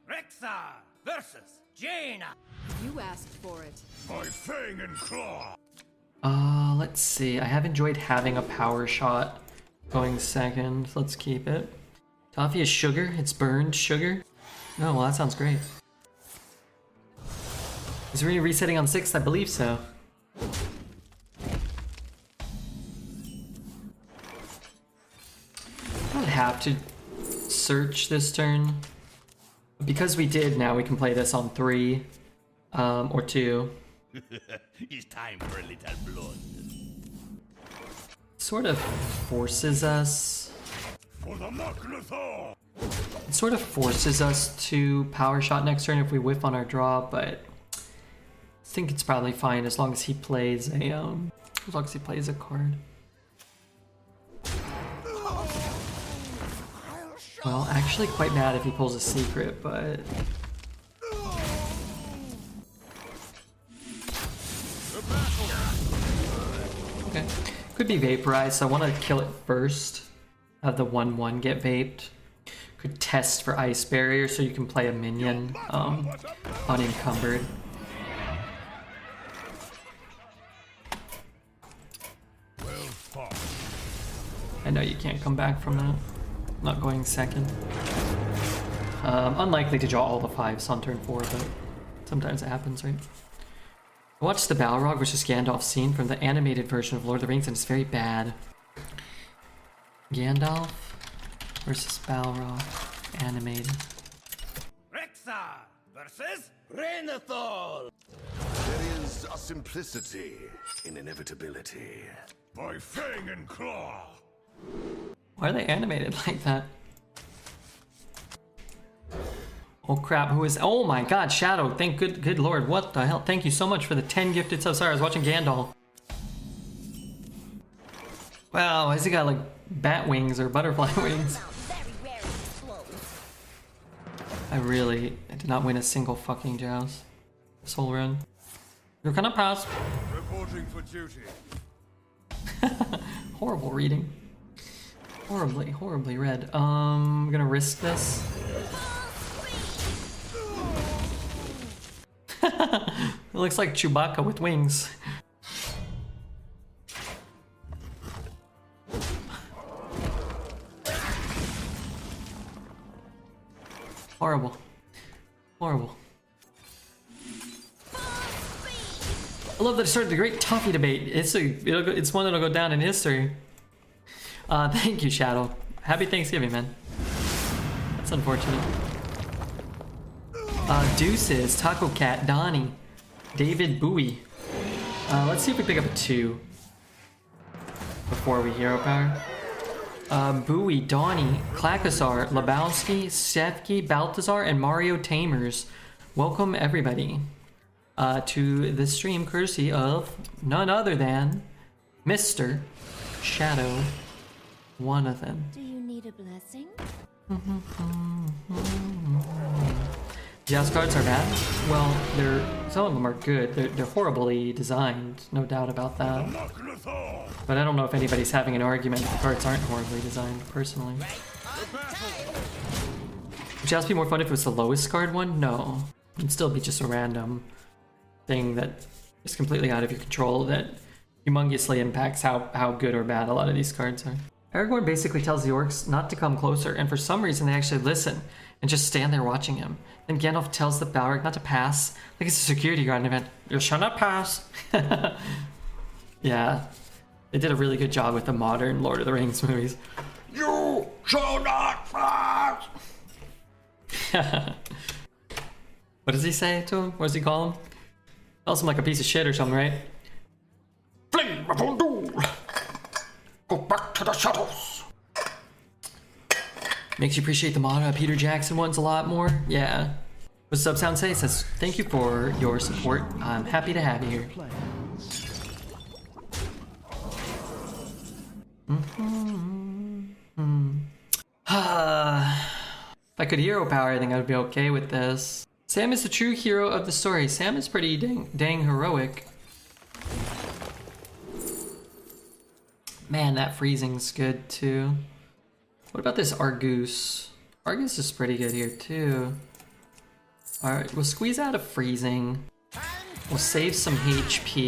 Rexar versus Jaina. You asked for it. By fang and claw. Let's see. I have enjoyed having a power shot going second. Let's keep it. Toffee is sugar. It's burned sugar. Oh, well, that sounds great. Is Rena resetting on 6th? I believe so. I don't have to search this turn. Because we did, now we can play this on 3 or 2. It's time for a little blood. Sort of forces us. For the Maklathor. It sort of forces us to power shot next turn if we whiff on our draw, but I think it's probably fine as long as he plays a card. Well, actually quite mad if he pulls a secret, but okay. Could be vaporized, so I want to kill it first. Have the 1/1 get vaped. Could test for ice barrier so you can play a minion unencumbered. Well fought. I know you can't come back from that. Not going second. Unlikely to draw all the 5s on turn 4, but sometimes it happens, right? I watched the Balrog versus Gandalf scene from the animated version of Lord of the Rings and it's very bad. Gandalf versus Balrog animated. Rexar versus Renathal! There is a simplicity in inevitability. By fang and claw. Why are they animated like that? Oh crap, who is... Oh my god, Shadow, thank good lord, what the hell? Thank you so much for the 10 gifted subs. Sorry, I was watching Gandalf. Wow, has he got like bat wings or butterfly wings? I did not win a single fucking joust this whole run. You're gonna pass. reporting for duty. Horrible reading. Horribly read. I'm gonna risk this. It looks like Chewbacca with wings. Horrible. I love that it started the great toffee debate. It's one that'll go down in history. Thank you, Shadow. Happy Thanksgiving, man. That's unfortunate. Deuces, Taco Cat, Donnie, David Bowie. Let's see if we pick up a 2 before we hero power. Bowie, Donnie, Klakasar, Lebowski, Sefki, Baltazar, and Mario Tamers. Welcome everybody to the stream courtesy of none other than Mr. Shadow, one of them. Do you need a blessing? Joust cards are bad? Well, some of them are good. They're horribly designed, no doubt about that. But I don't know if anybody's having an argument if the cards aren't horribly designed, personally. Would Joust be more fun if it was the lowest card one? No. It'd still be just a random thing that is completely out of your control that humongously impacts how good or bad a lot of these cards are. Aragorn basically tells the orcs not to come closer, and for some reason they actually listen and just stand there watching him. Then Gandalf tells the Balrog not to pass, like it's a security guard event. You shall not pass. Yeah, they did a really good job with the modern Lord of the Rings movies. You shall not pass. What does he say to him? What does he call him? Calls him like a piece of shit or something, right? Flee, go back to the shadows. Makes you appreciate the mod Peter Jackson ones a lot more. Yeah. What's up, Sound Say? Says, thank you for your support. I'm happy to have you here. If I could hero power, I think I would be okay with this. Sam is the true hero of the story. Sam is pretty dang heroic. Man, that freezing's good too. What about this Argus? Argus is pretty good here too. Alright, we'll squeeze out a freezing. We'll save some HP.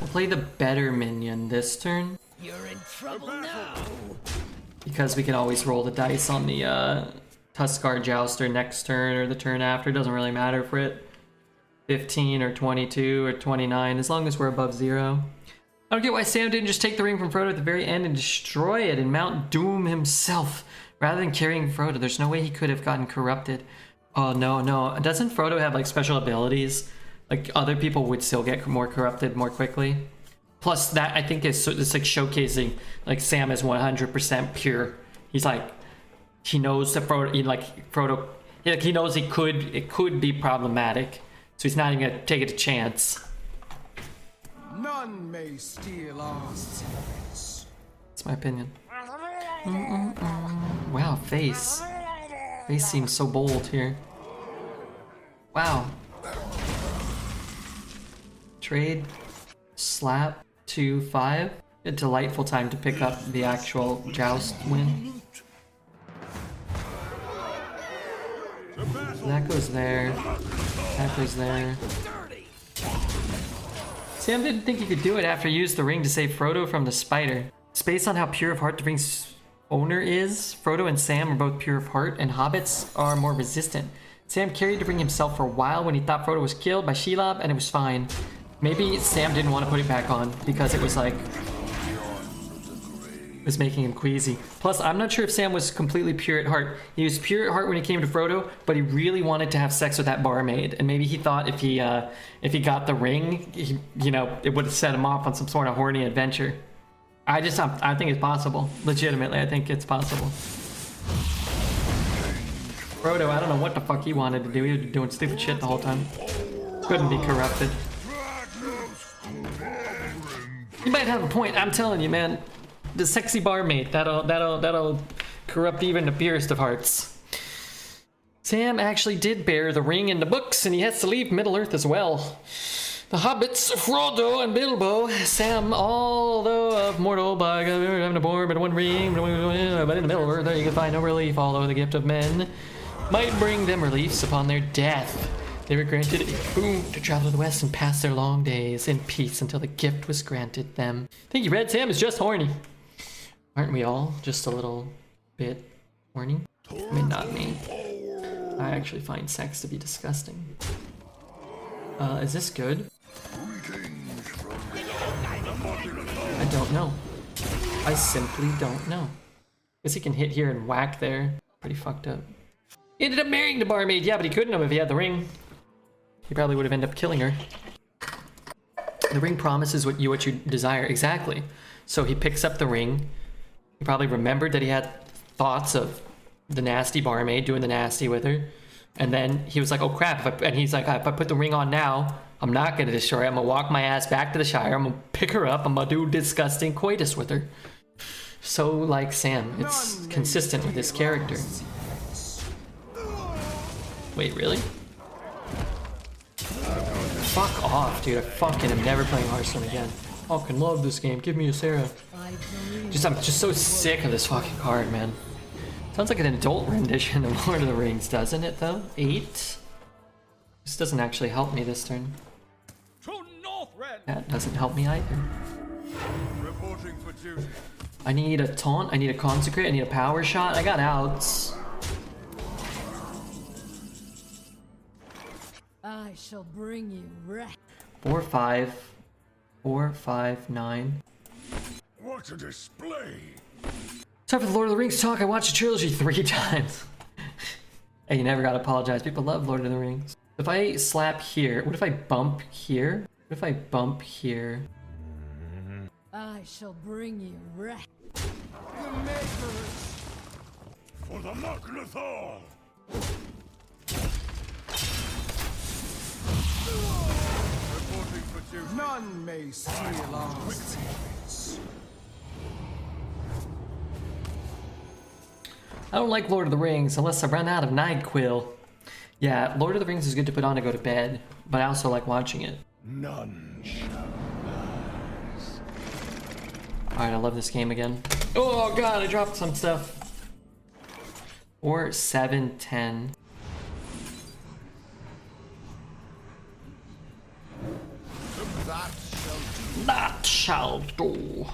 We'll play the better minion this turn. You're in trouble now. Because we can always roll the dice on the Tuskar Jouster next turn or the turn after. It doesn't really matter for it. 15 or 22 or 29, as long as we're above 0. I don't get why Sam didn't just take the ring from Frodo at the very end and destroy it and Mount Doom himself rather than carrying Frodo. There's no way he could have gotten corrupted. Oh, no. Doesn't Frodo have like special abilities? Like other people would still get more corrupted more quickly. Plus that I think it's like showcasing like Sam is 100% pure. He's like, he knows that Frodo, he knows it could be problematic. So he's not even gonna take it a chance. None may steal our secrets. That's my opinion. Wow, face. Face seems so bold here. Wow. Trade. Slap. 2-5. A delightful time to pick up the actual joust win. That goes there. That goes there. Sam didn't think he could do it after he used the ring to save Frodo from the spider. It's based on how pure of heart the ring's owner is. Frodo and Sam are both pure of heart, and hobbits are more resistant. Sam carried the ring himself for a while when he thought Frodo was killed by Shelob, and it was fine. Maybe Sam didn't want to put it back on because it was like... it was making him queasy. Plus, I'm not sure if Sam was completely pure at heart. He was pure at heart when he came to Frodo, but he really wanted to have sex with that barmaid. And maybe he thought if he got the ring, it would have set him off on some sort of horny adventure. I think it's possible. Legitimately, I think it's possible. Frodo, I don't know what the fuck he wanted to do. He was doing stupid shit the whole time. Couldn't be corrupted. You might have a point. I'm telling you, man. The sexy barmaid, that'll corrupt even the purest of hearts. Sam actually did bear the ring in the books, and he has to leave Middle-earth as well. The hobbits, Frodo and Bilbo, Sam, although of mortal by having a born but one ring, but in the Middle-earth there you can find no relief, although the gift of men might bring them reliefs upon their death. They were granted a boon to travel to the west and pass their long days in peace until the gift was granted them. Thank you, Red. Sam is just horny. Aren't we all just a little bit horny? I mean, not me. I actually find sex to be disgusting. Is this good? I don't know. I simply don't know. Guess he can hit here and whack there. Pretty fucked up. He ended up marrying the barmaid. Yeah, but he couldn't have if he had the ring. He probably would have ended up killing her. The ring promises what you desire. Exactly. So he picks up the ring. He probably remembered that he had thoughts of the nasty barmaid doing the nasty with her. And then he was like, oh crap. And he's like, if I put the ring on now, I'm not going to destroy her. I'm going to walk my ass back to the Shire. I'm going to pick her up. I'm going to do disgusting coitus with her. So like Sam, it's consistent with his character. Wait, really? Fuck off, dude. I fucking am never playing Hearthstone again. I fucking love this game. Give me a Sarah. I'm just so sick of this fucking card, man. Sounds like an adult rendition of Lord of the Rings, doesn't it, though? 8? This doesn't actually help me this turn. That doesn't help me either. Reporting for duty. I need a taunt, I need a consecrate, I need a power shot. I got outs. I shall bring you wreck. 4, 5. 4, 5, 9. What a display! Time for the Lord of the Rings talk. I watched the trilogy 3 times. Hey, you never gotta apologize. People love Lord of the Rings. If I slap here, what if I bump here? What if I bump here? I shall bring you wreck. The makers. For the Magnathal! Reporting for duty. None may steal our secrets. I don't like Lord of the Rings unless I run out of NyQuil. Yeah, Lord of the Rings is good to put on to go to bed, but I also like watching it. None shall rise. Alright, I love this game again. Oh god, I dropped some stuff. 4, 7, 10. That shall do.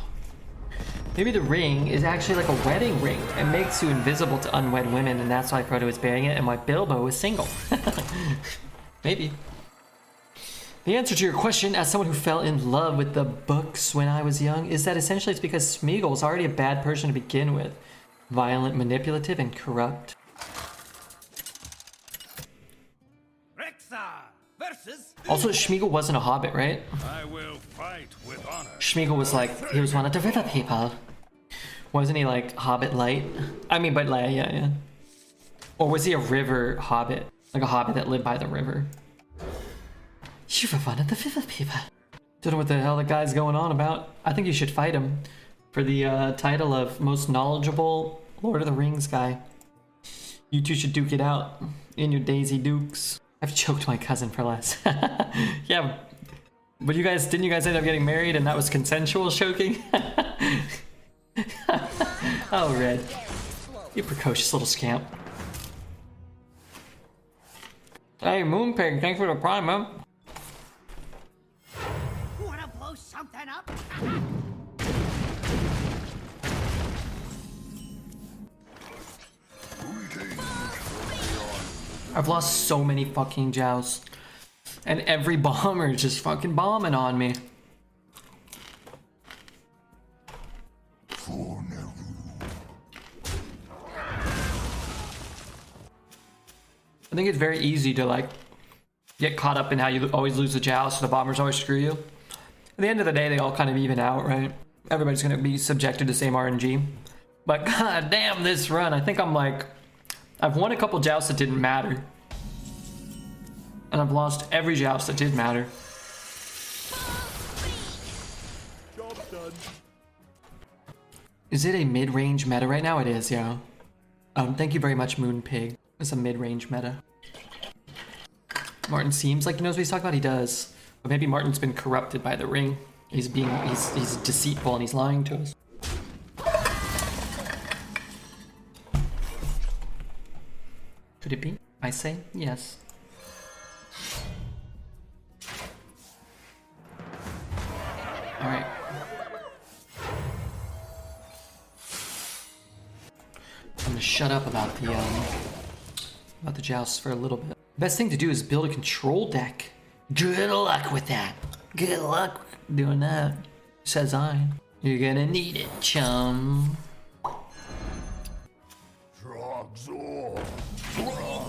Maybe the ring is actually like a wedding ring. It makes you invisible to unwed women, and that's why Frodo was bearing it and why Bilbo was single. Maybe. The answer to your question, as someone who fell in love with the books when I was young, is that essentially it's because Smeagol was already a bad person to begin with. Violent, manipulative, and corrupt. Also, Smeagol wasn't a hobbit, right? I will fight with honor. Smeagol was like, he was one of the river people. Wasn't he like hobbit light? I mean, but like, yeah. Or was he a river hobbit? Like a hobbit that lived by the river? You were one of the river people. Don't know what the hell the guy's going on about. I think you should fight him for the title of most knowledgeable Lord of the Rings guy. You two should duke it out in your Daisy Dukes. I've choked my cousin for less. Yeah, but didn't you guys end up getting married and that was consensual choking? Oh, Red. You precocious little scamp. Hey, Moonpig, thanks for the prime, man. Wanna blow something up? I've lost so many fucking jousts. And every bomber is just fucking bombing on me. I think it's very easy to like get caught up in how you always lose the joust, so the bombers always screw you. At the end of the day, they all kind of even out, right? Everybody's gonna be subjected to the same RNG. But god damn, this run, I think I'm like, I've won a couple jousts that didn't matter. And I've lost every joust that did matter. Job done. Is it a mid-range meta right now? It is, yeah. Thank you very much, Moonpig. It's a mid-range meta. Martin seems like he knows what he's talking about. He does. But maybe Martin's been corrupted by the ring. He's deceitful and he's lying to us. Could it be? I say yes. Alright. I'm gonna shut up about the jousts for a little bit. Best thing to do is build a control deck. Good luck with that. Good luck doing that, says I. You're gonna need it, chum. Drugs off.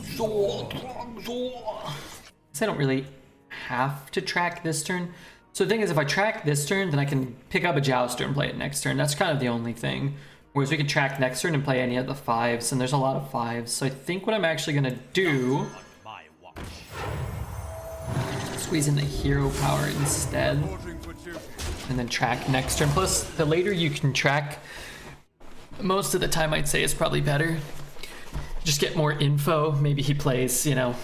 So I don't really have to track this turn. So the thing is, if I track this turn, then I can pick up a Jouster and play it next turn. That's kind of the only thing. Whereas we can track next turn and play any of the 5s, and there's a lot of 5s. So I think what I'm actually gonna do, squeeze in the hero power instead, and then track next turn. Plus, the later you can track, most of the time I'd say is probably better. Just get more info. Maybe he plays, you know,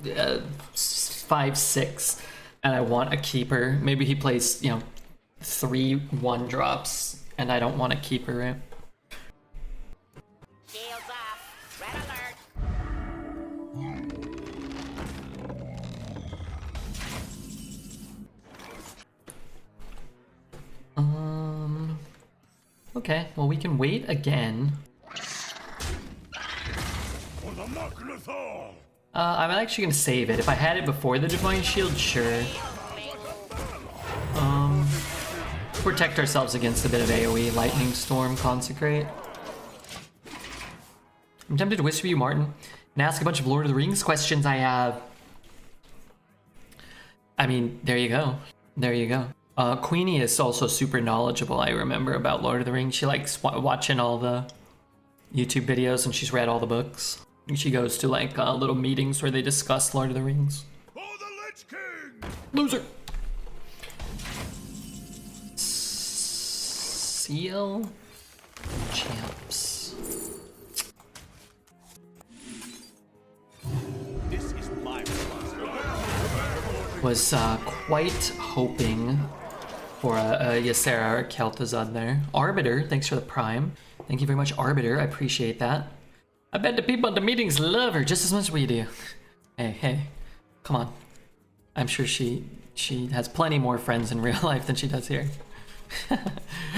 5-6, and I want a keeper. Maybe he plays, you know, 3 1-drops, and I don't want a keeper, right? Shields off. Red alert. Okay, well we can wait again. I'm actually gonna save it. If I had it before the Divine Shield, sure. Protect ourselves against a bit of AoE, Lightning Storm, Consecrate. I'm tempted to whisper you, Martin, and ask a bunch of Lord of the Rings questions I have. I mean, there you go. There you go. Queenie is also super knowledgeable, I remember, about Lord of the Rings. She likes watching all the YouTube videos, and she's read all the books. She goes to like little meetings where they discuss Lord of the Rings. For the Lich King! Loser! Seal Champs. This is my responsibility. Was quite hoping for a Ysera or Kel'Thuzad there. Arbiter, thanks for the prime. Thank you very much, Arbiter. I appreciate that. I bet the people at the meetings love her just as much as we do. Hey, come on. I'm sure she has plenty more friends in real life than she does here.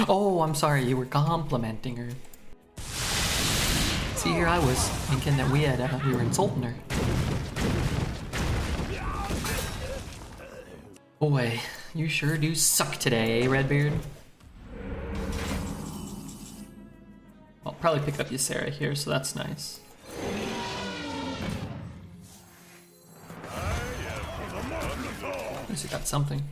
Oh, I'm sorry, you were complimenting her. See, here I was thinking that we were insulting her. Boy, you sure do suck today, eh, Redbeard? I'll probably pick up Ysera here, so that's nice. At least we got something.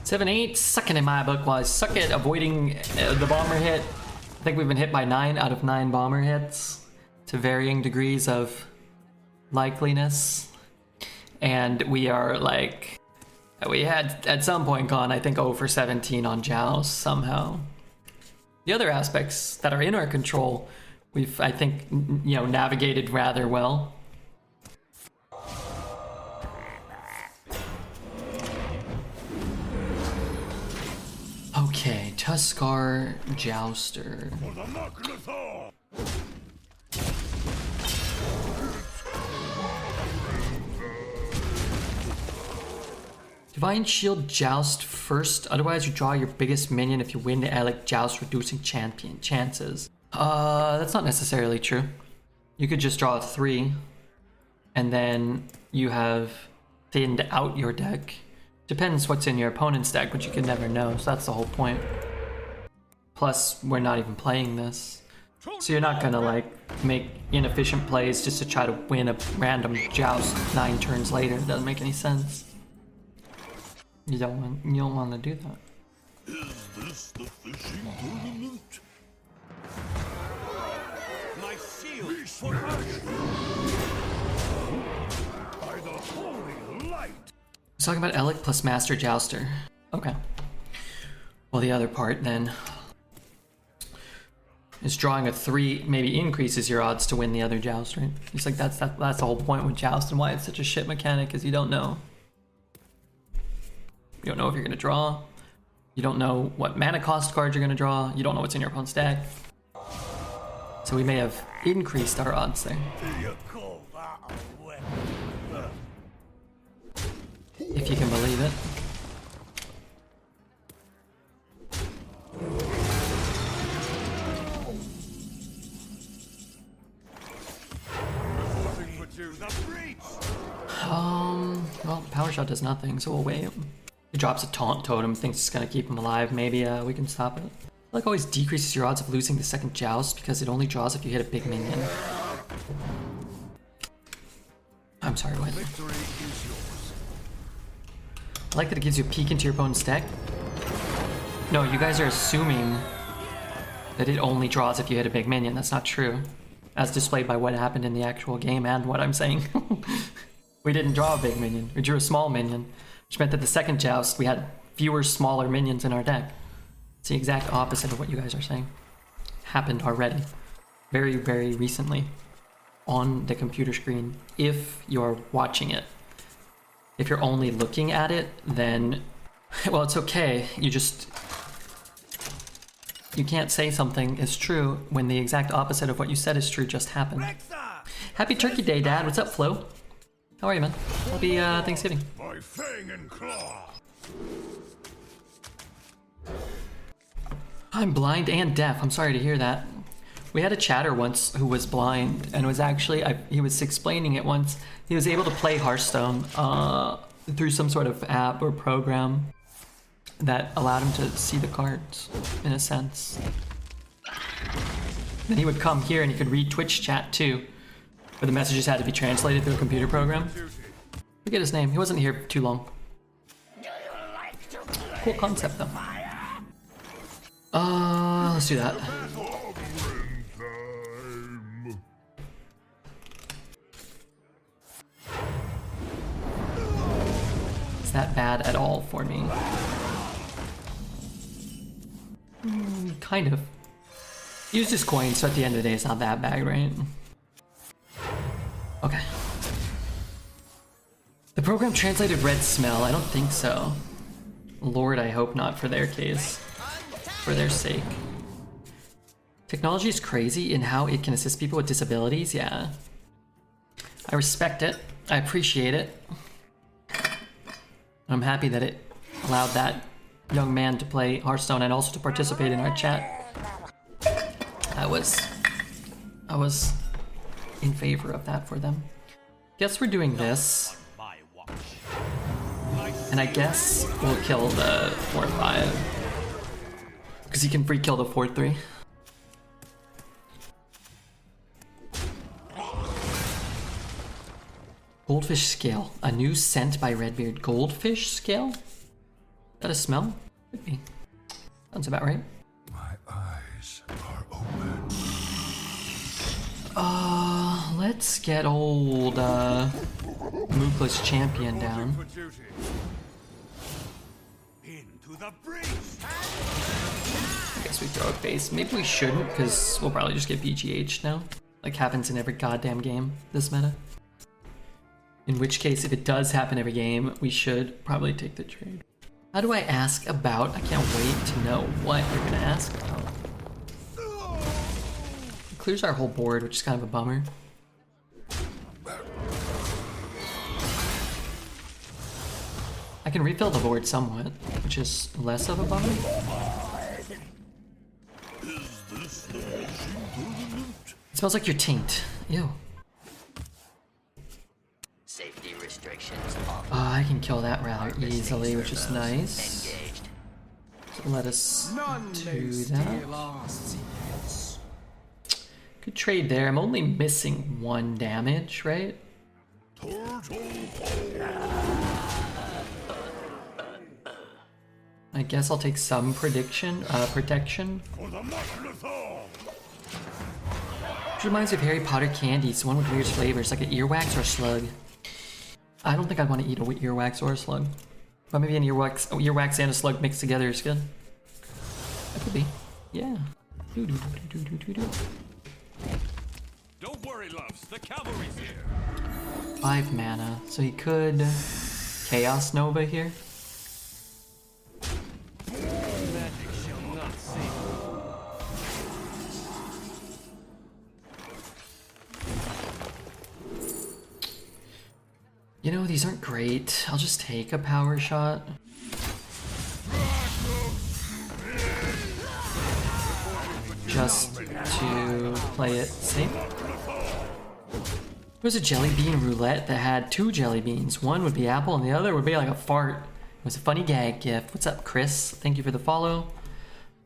7-8, sucking in my book was suck at avoiding the bomber hit. I think we've been hit by 9 out of 9 bomber hits to varying degrees of likeliness. And we are like, we had at some point gone, I think, 0 for 17 on Joust somehow. The other aspects that are in our control, we've, I think, you know, navigated rather well. Okay, Tuskar Jouster. Divine Shield Joust first, otherwise you draw your biggest minion if you win the Alec Joust, reducing champion chances. That's not necessarily true. You could just draw 3, and then you have thinned out your deck. Depends what's in your opponent's deck, but you can never know, so that's the whole point. Plus, we're not even playing this. So you're not gonna like make inefficient plays just to try to win a random Joust 9 turns later. It doesn't make any sense. You don't want to do that. Is this the fishing tournament? My shield for action. By the holy light. I was talking about Alec plus Master Jouster. Okay. Well, the other part then is drawing a 3 maybe increases your odds to win the other Joust, right? It's like that's the whole point with Joust and why it's such a shit mechanic is you don't know. You don't know if you're going to draw. You don't know what mana cost cards you're going to draw. You don't know what's in your opponent's deck. So we may have increased our odds there. You call that a weapon? If you can believe it. Well, Power Shot does nothing, so we'll wait. He drops a Taunt Totem, thinks it's gonna keep him alive. Maybe we can stop it. Like always decreases your odds of losing the second Joust because it only draws if you hit a big minion. sorry, what? Victory is yours. I like that it gives you a peek into your opponent's deck. No, you guys are assuming that it only draws if you hit a big minion. That's not true. As displayed by what happened in the actual game and what I'm saying. We didn't draw a big minion. We drew a small minion, which meant that the second joust we had fewer smaller minions in our deck. It's the exact opposite of what you guys are saying. Happened already. Very, very recently. On the computer screen, if you're watching it. If you're only looking at it, then, well, it's okay. You can't say something is true when the exact opposite of what you said is true just happened. Happy Turkey Day, Dad. What's up, Flo? How are you, man? Happy Thanksgiving. By fang and claw. I'm blind and deaf. I'm sorry to hear that. We had a chatter once who was blind and was actually, he was explaining it once. He was able to play Hearthstone through some sort of app or program that allowed him to see the cards, in a sense. Then he would come here and he could read Twitch chat too, where the messages had to be translated through a computer program. Forget his name. He wasn't here too long. Cool concept though. Let's do that. Is that bad at all for me? Kind of. Use his coin, so at the end of the day, it's not that bad, right? Okay. The program translated red smell? I don't think so. Lord, I hope not for their case. For their sake. Technology is crazy in how it can assist people with disabilities, yeah. I respect it. I appreciate it. I'm happy that it allowed that young man to play Hearthstone and also to participate in our chat. I was in favor of that for them. Guess we're doing this. And I guess we'll kill the 4/5. Because he can free kill the 4/3. Goldfish scale. A new scent by Redbeard. Goldfish scale? Is that a smell? Could be. Sounds about right. My eyes are open. Let's get old Mookless Champion down. Into the breach. I guess we throw a base. Maybe we shouldn't, because we'll probably just get BGH now. Like happens in every goddamn game, this meta. In which case, if it does happen every game, we should probably take the trade. How do I ask about? I can't wait to know what you're gonna ask about. It clears our whole board, which is kind of a bummer. I can refill the board somewhat, which is less of a bummer. It smells like your taint. Ew. Safety restrictions off. I can kill that rather easily, which is nice. Engaged. So let us None do may that. steal our secrets. Good trade there. I'm only missing 1 damage, right? I guess I'll take some protection. Which reminds me of Harry Potter candies, the one with weird flavors, like an earwax or a slug. I don't think I'd want to eat a earwax or a slug. But maybe an earwax and a slug mixed together is good. That could be. Yeah. Don't worry, loves. The cavalry's here. 5 mana, so he could Chaos Nova here. Magic shall not save. You know, these aren't great. I'll just take a power shot. Just to play it safe. There was a jelly bean roulette that had 2 jelly beans. One would be apple and the other would be like a fart. It was a funny gag gift. What's up, Chris? Thank you for the follow.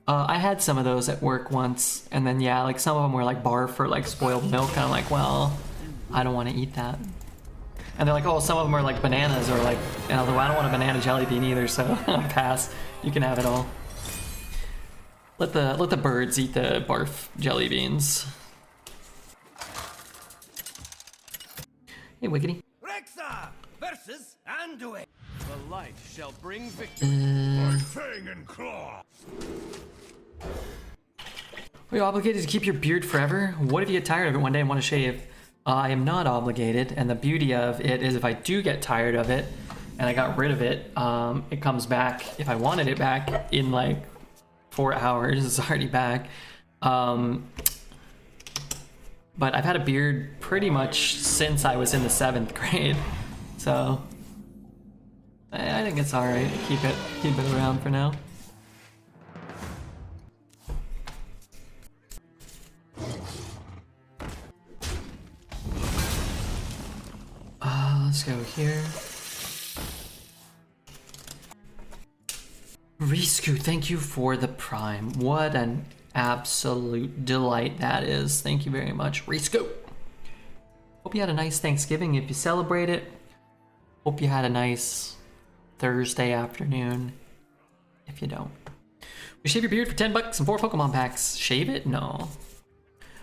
I had some of those at work once, and then yeah, like some of them were like barf or like spoiled milk. And I'm like, well, I don't want to eat that. And they're like, oh, some of them are like bananas or like, and I was like, well, I don't want a banana jelly bean either, so pass. You can have it all. Let the birds eat the barf jelly beans. Hey, Wiggity. Rexa versus Anduin. The light shall bring victory. By fang and claw. Are you obligated to keep your beard forever? What if you get tired of it one day and want to shave? I am not obligated, and the beauty of it is if I do get tired of it and I got rid of it, it comes back, if I wanted it back, in like 4 hours. It's already back. But I've had a beard pretty much since I was in the 7th grade, so I think it's alright to keep it around for now. Let's go here. Risku, thank you for the Prime. What an absolute delight that is. Thank you very much, Risku. Hope you had a nice Thanksgiving if you celebrate it. Hope you had a nice Thursday afternoon if you don't. We shave your beard for 10 bucks and 4 Pokemon packs. Shave it? No.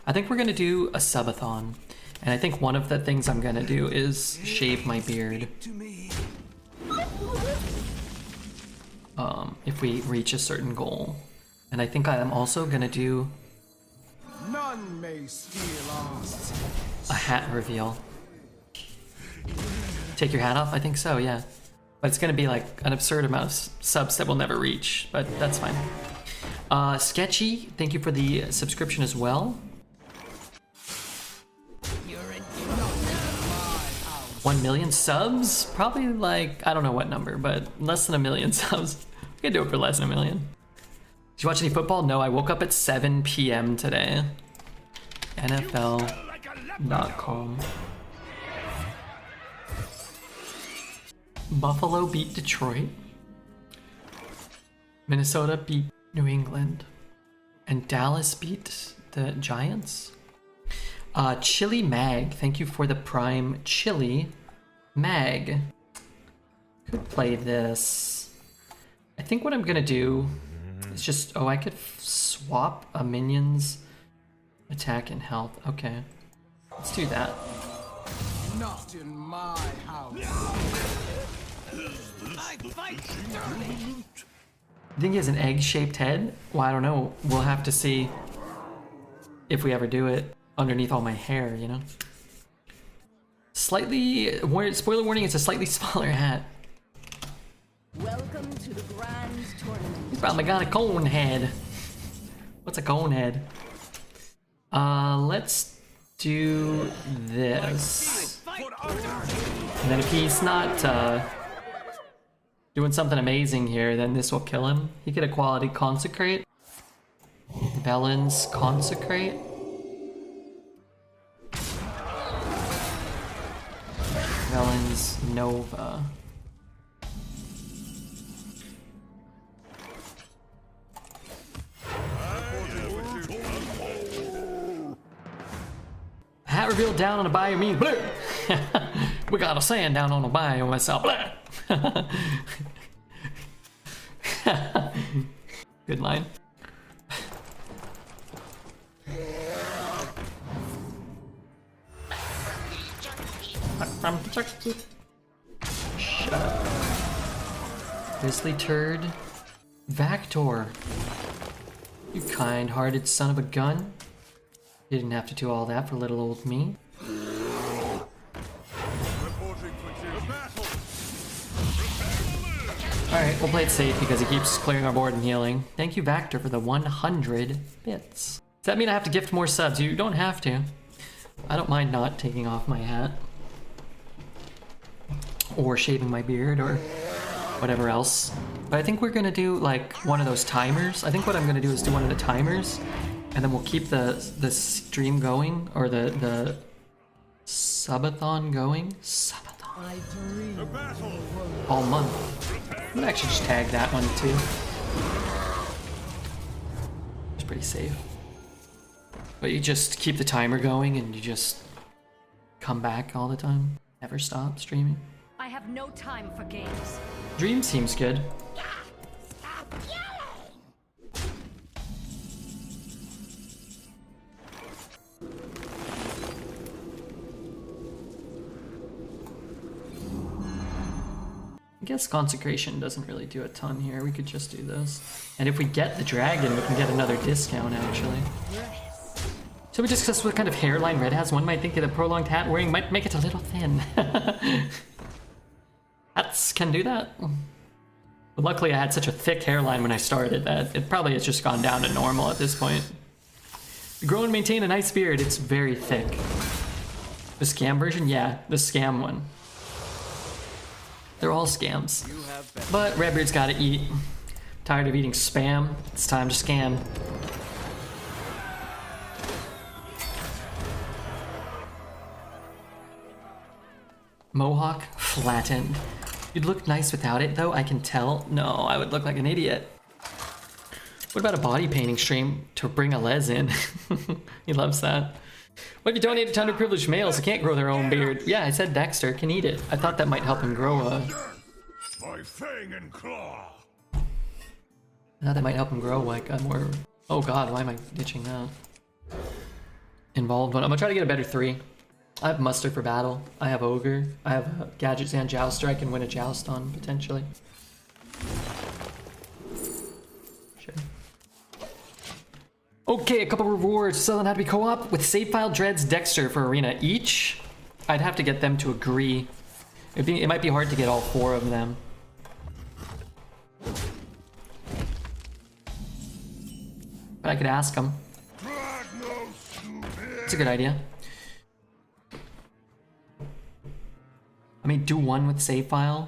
I think we're gonna do a subathon. And I think one of the things I'm gonna do is shave my beard. If we reach a certain goal. And I think I am also gonna do None may steal us. a hat reveal. Take your hat off? I think so, yeah. But it's gonna be like an absurd amount of subs that we'll never reach, but that's fine. Sketchy, thank you for the subscription as well. 1 million subs? Probably like, I don't know what number, but less than 1 million subs. We can do it for less than 1 million. Did you watch any football? No, I woke up at 7 p.m. today. NFL.com. Buffalo beat Detroit. Minnesota beat New England. And Dallas beat the Giants. Chili Mag, thank you for the Prime. Chili Mag. Could play this. I think what I'm gonna do is just, I could swap a minion's attack and health. Okay, let's do that. Not in my house. I fight dirty. I think he has an egg-shaped head. Well, I don't know. We'll have to see if we ever do it underneath all my hair, you know? Slightly, spoiler warning, it's a slightly smaller hat. Welcome to the grand tournament. He's probably got a cone head. What's a cone head? Let's do this. And then if he's not doing something amazing here, then this will kill him. He get a quality consecrate. Velen's consecrate. Velen's Nova. Hat reveal down on the bayou means blue. We got a sand down on the bayou myself. Good line. From Turkey. Shut up. Grizzly turd. Vactor. You kind-hearted son of a gun. You didn't have to do all that for little old me. Alright, we'll play it safe because he keeps clearing our board and healing. Thank you, Vactor, for the 100 bits. Does that mean I have to gift more subs? You don't have to. I don't mind not taking off my hat. Or shaving my beard or whatever else. But I think we're gonna do like one of those timers. I think what I'm gonna do is do one of the timers, and then we'll keep the stream going, or the subathon going. Subathon. All month. I'm gonna actually just tag that one too. It's pretty safe. But you just keep the timer going and you just come back all the time. Never stop streaming. I have no time for games. Dream seems good. I guess consecration doesn't really do a ton here. We could just do this. And if we get the dragon, we can get another discount actually. So we just discussed what kind of hairline Red has. One might think that a prolonged hat wearing might make it a little thin. Hats can do that. But luckily I had such a thick hairline when I started that it probably has just gone down to normal at this point. Grow and maintain a nice beard. It's very thick. The scam version? Yeah, the scam one. They're all scams. But Redbeard's gotta eat. Tired of eating spam. It's time to scam. Mohawk flattened. You'd look nice without it though, I can tell. No, I would look like an idiot. What about a body painting stream to bring a les in? He loves that. What if you donate a ton to privileged males who can't grow their own beard? Yeah, I said Dexter can eat it. I thought that might help him grow a... My fang and claw. I thought that might help him grow like a more... Oh god, why am I ditching that? Involved one. I'm gonna try to get a better 3. I have muster for battle. I have ogre. I have gadgets and jouster. I can win a joust on potentially. Sure. Okay, a couple rewards. So then had to be co-op with save file, dreads, Dexter for arena each. I'd have to get them to agree. It might be hard to get all 4 of them. But I could ask them. It's a good idea. I mean, do 1 with save file.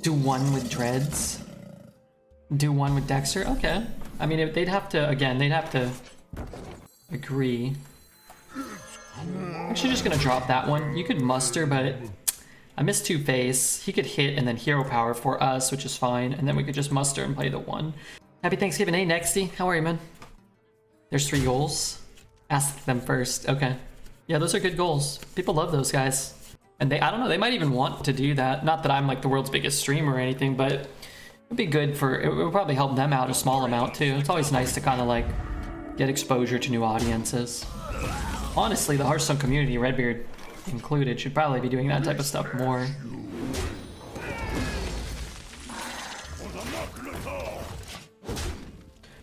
Do 1 with dreads. Do 1 with Dexter. Okay. I mean, they'd have to, again, they'd have to agree. I'm actually just gonna drop that one. You could muster, but I missed 2-face. He could hit and then hero power for us, which is fine. And then we could just muster and play the 1. Happy Thanksgiving. Hey, Nexty. How are you, man? There's 3 goals. Ask them first. Okay. Yeah, those are good goals. People love those guys. And I don't know, they might even want to do that. Not that I'm like the world's biggest streamer or anything, but it'd be good for, it would probably help them out a small amount too. It's always nice to kind of like get exposure to new audiences. Honestly, the Hearthstone community, Redbeard included, should probably be doing that type of stuff more.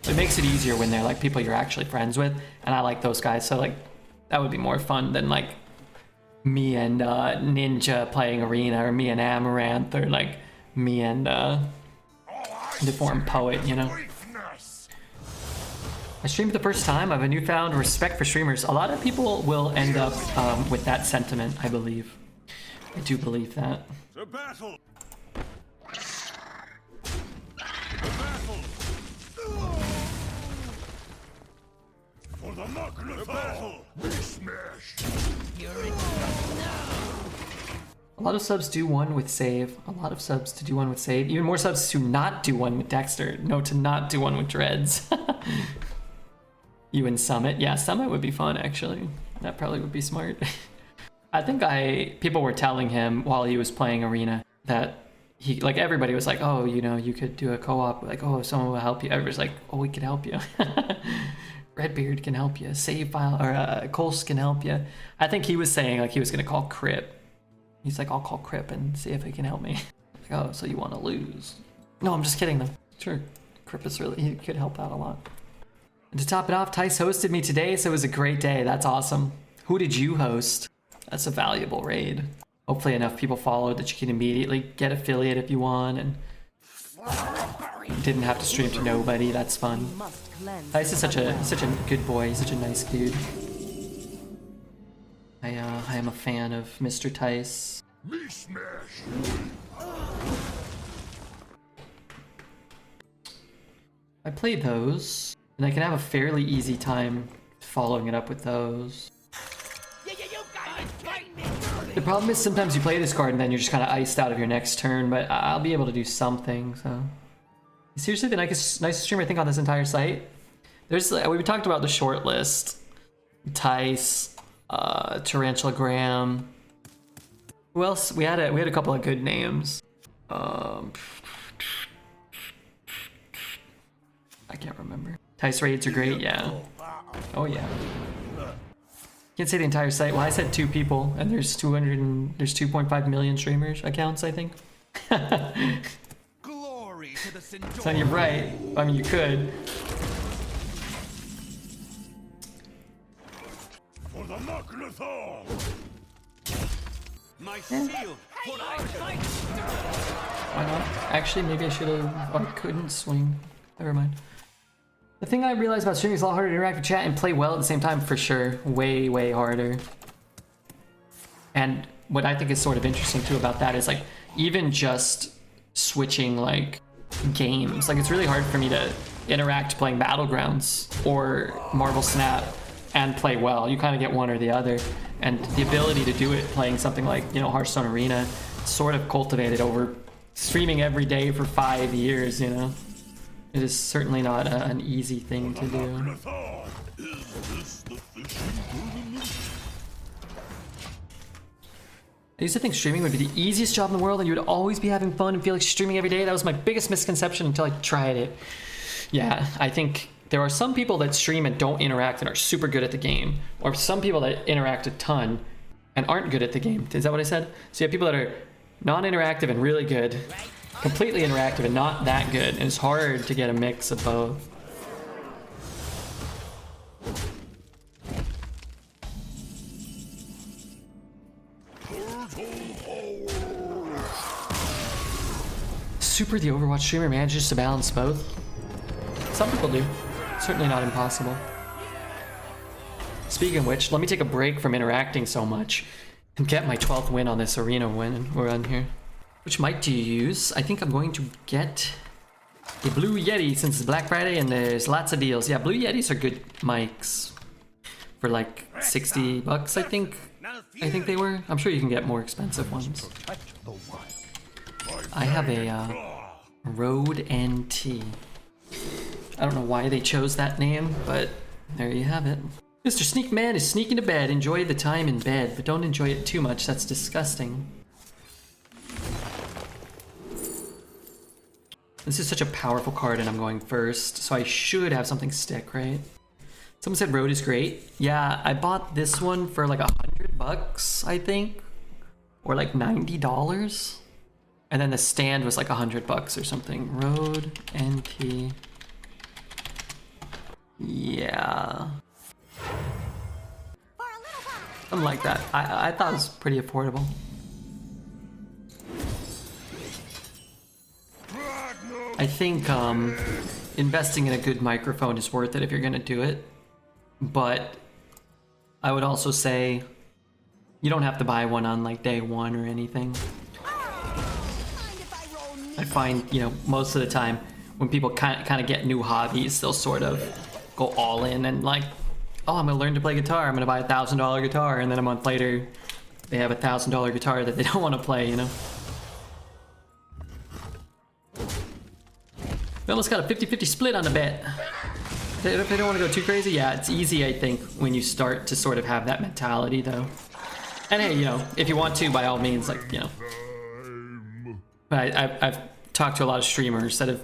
It makes it easier when they're like people you're actually friends with, and I like those guys, so like that would be more fun than like me and Ninja playing Arena, or me and Amaranth, or like me and Deformed Poet, you know? I streamed the first time. I have a newfound respect for streamers. A lot of people will end up with that sentiment, I believe. I do believe that. The battle. For the battle. Be smashed. A lot of subs do 1 with save. A lot of subs to do 1 with save. Even more subs to not do 1 with Dexter. No, to not do 1 with dreads. You and Summit. Yeah, Summit would be fun, actually. That probably would be smart. I think people were telling him while he was playing Arena that he, like, everybody was like, oh, you know, you could do a co-op. Like, oh, someone will help you. Everybody's like, oh, we can help you. Redbeard can help you. Save file, or Coles can help you. I think he was saying like he was gonna call Crip. He's like, I'll call Crip and see if he can help me. Like, oh, so you want to lose? No, I'm just kidding though. Sure, Crip is really, he could help out a lot. And to top it off, Tice hosted me today, so it was a great day. That's awesome. Who did you host? That's a valuable raid. Hopefully enough people followed that you can immediately get affiliate if you want, and didn't have to stream to nobody. That's fun. Tice is such a good boy. He's such a nice dude. I am a fan of Mr. Tice. I played those, and I can have a fairly easy time following it up with those. The problem is sometimes you play this card and then you're just kind of iced out of your next turn, but I'll be able to do something, so. Seriously, the nicest stream I think on this entire site. There's, we talked about the short list. Tice, Tarantula Graham, Who else? We had a couple of good names. I can't remember. Dice raids are great, yeah. Oh yeah. Can't say the entire site. Well, I said 2 people, and there's 2.5 million streamers accounts, I think. Glory to the So you're right. I mean, you could. For the Macnathon! My shield for Archon. Why not? Actually, maybe I should have. Oh, I couldn't swing. Never mind. The thing I realized about streaming is a lot harder to interact with chat and play well at the same time, for sure. Way, way harder. And what I think is sort of interesting too about that is like, even just switching like games, like it's really hard for me to interact playing Battlegrounds or Marvel Snap and play well. You kind of get one or the other. And the ability to do it playing something like, you know, Hearthstone Arena, sort of cultivated over streaming every day for 5 years, you know. It is certainly not an easy thing to do. I used to think streaming would be the easiest job in the world and you would always be having fun and feel like streaming every day. That was my biggest misconception until I tried it. Yeah, I think there are some people that stream and don't interact and are super good at the game, or some people that interact a ton and aren't good at the game. Is that what I said? So you have people that are non-interactive and really good, completely interactive and not that good, and it's hard to get a mix of both. Super the Overwatch streamer manages to balance both. Some people do. Certainly not impossible. Speaking of which, let me take a break from interacting so much and get my 12th win on this arena win we're on here. Which mic do you use? I think I'm going to get a Blue Yeti since it's Black Friday and there's lots of deals. Yeah, Blue Yetis are good mics for like 60 bucks, I think. I think they were. I'm sure you can get more expensive ones. I have a Rode NT. I don't know why they chose that name, but there you have it. Mr. Sneak Man is sneaking to bed. Enjoy the time in bed, but don't enjoy it too much. That's disgusting. This is such a powerful card and I'm going first, so I should have something stick, right? Someone said Road is great. Yeah, I bought this one for like $100, I think, or like $90. And then the stand was like $100 or something. Road NT. Yeah. Something like that. I thought it was pretty affordable. I think investing in a good microphone is worth it if you're gonna do it. But I would also say you don't have to buy one on like day one or anything. I find, you know, most of the time when people kind of get new hobbies, they'll sort of go all in and like, oh, I'm gonna learn to play guitar. I'm gonna buy a $1,000 guitar, and then a month later, they have a $1,000 guitar that they don't want to play. You know. We almost got a 50-50 split on the bet. If they don't want to go too crazy, yeah, it's easy, I think, when you start to sort of have that mentality, though. And hey, you know, if you want to, by all means, like, you know. I've talked to a lot of streamers that have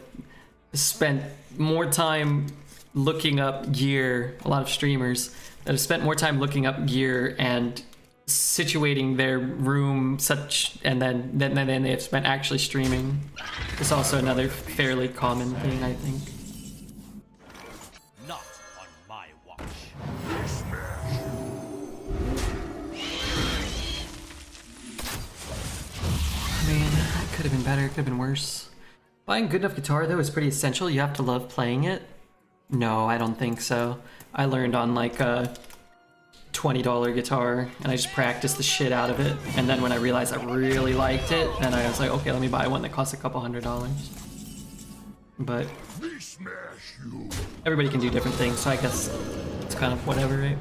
spent more time looking up gear, a lot of streamers that have spent more time looking up gear and situating their room and then they have spent actually streaming. It's also another fairly common thing, I think. Not on my watch. I mean, it could have been better, it could have been worse. Buying good enough guitar though is pretty essential. You have to love playing it. No, I don't think so. I learned on like a $20 guitar and I just practiced the shit out of it. And then when I realized I really liked it, then I was like, okay, let me buy one that costs a couple $100. But everybody can do different things, so I guess it's kind of whatever, right?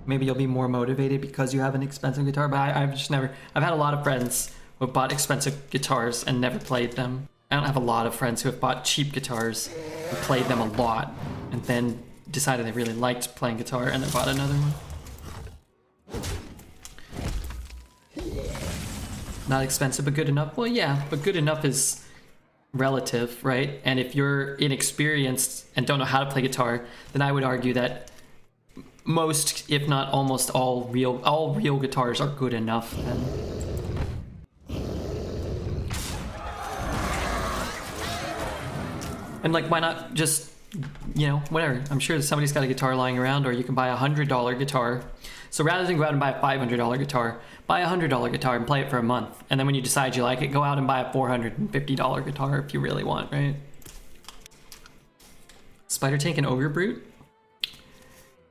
Maybe you'll be more motivated because you have an expensive guitar, but I've just never... I've had a lot of friends who have bought expensive guitars and never played them. I don't have a lot of friends who have bought cheap guitars and played them a lot and then decided they really liked playing guitar and then bought another one. Not expensive, but good enough. Well, yeah, but good enough is relative, right? And if you're inexperienced and don't know how to play guitar, then I would argue that most, if not almost all real guitars are good enough. And like, why not just, you know, whatever. I'm sure somebody's got a guitar lying around, or you can buy a $100 guitar. So rather than go out and buy a $500 guitar, buy a $100 guitar and play it for a month. And then when you decide you like it, go out and buy a $450 guitar if you really want, right? Spider Tank and Ogre Brute?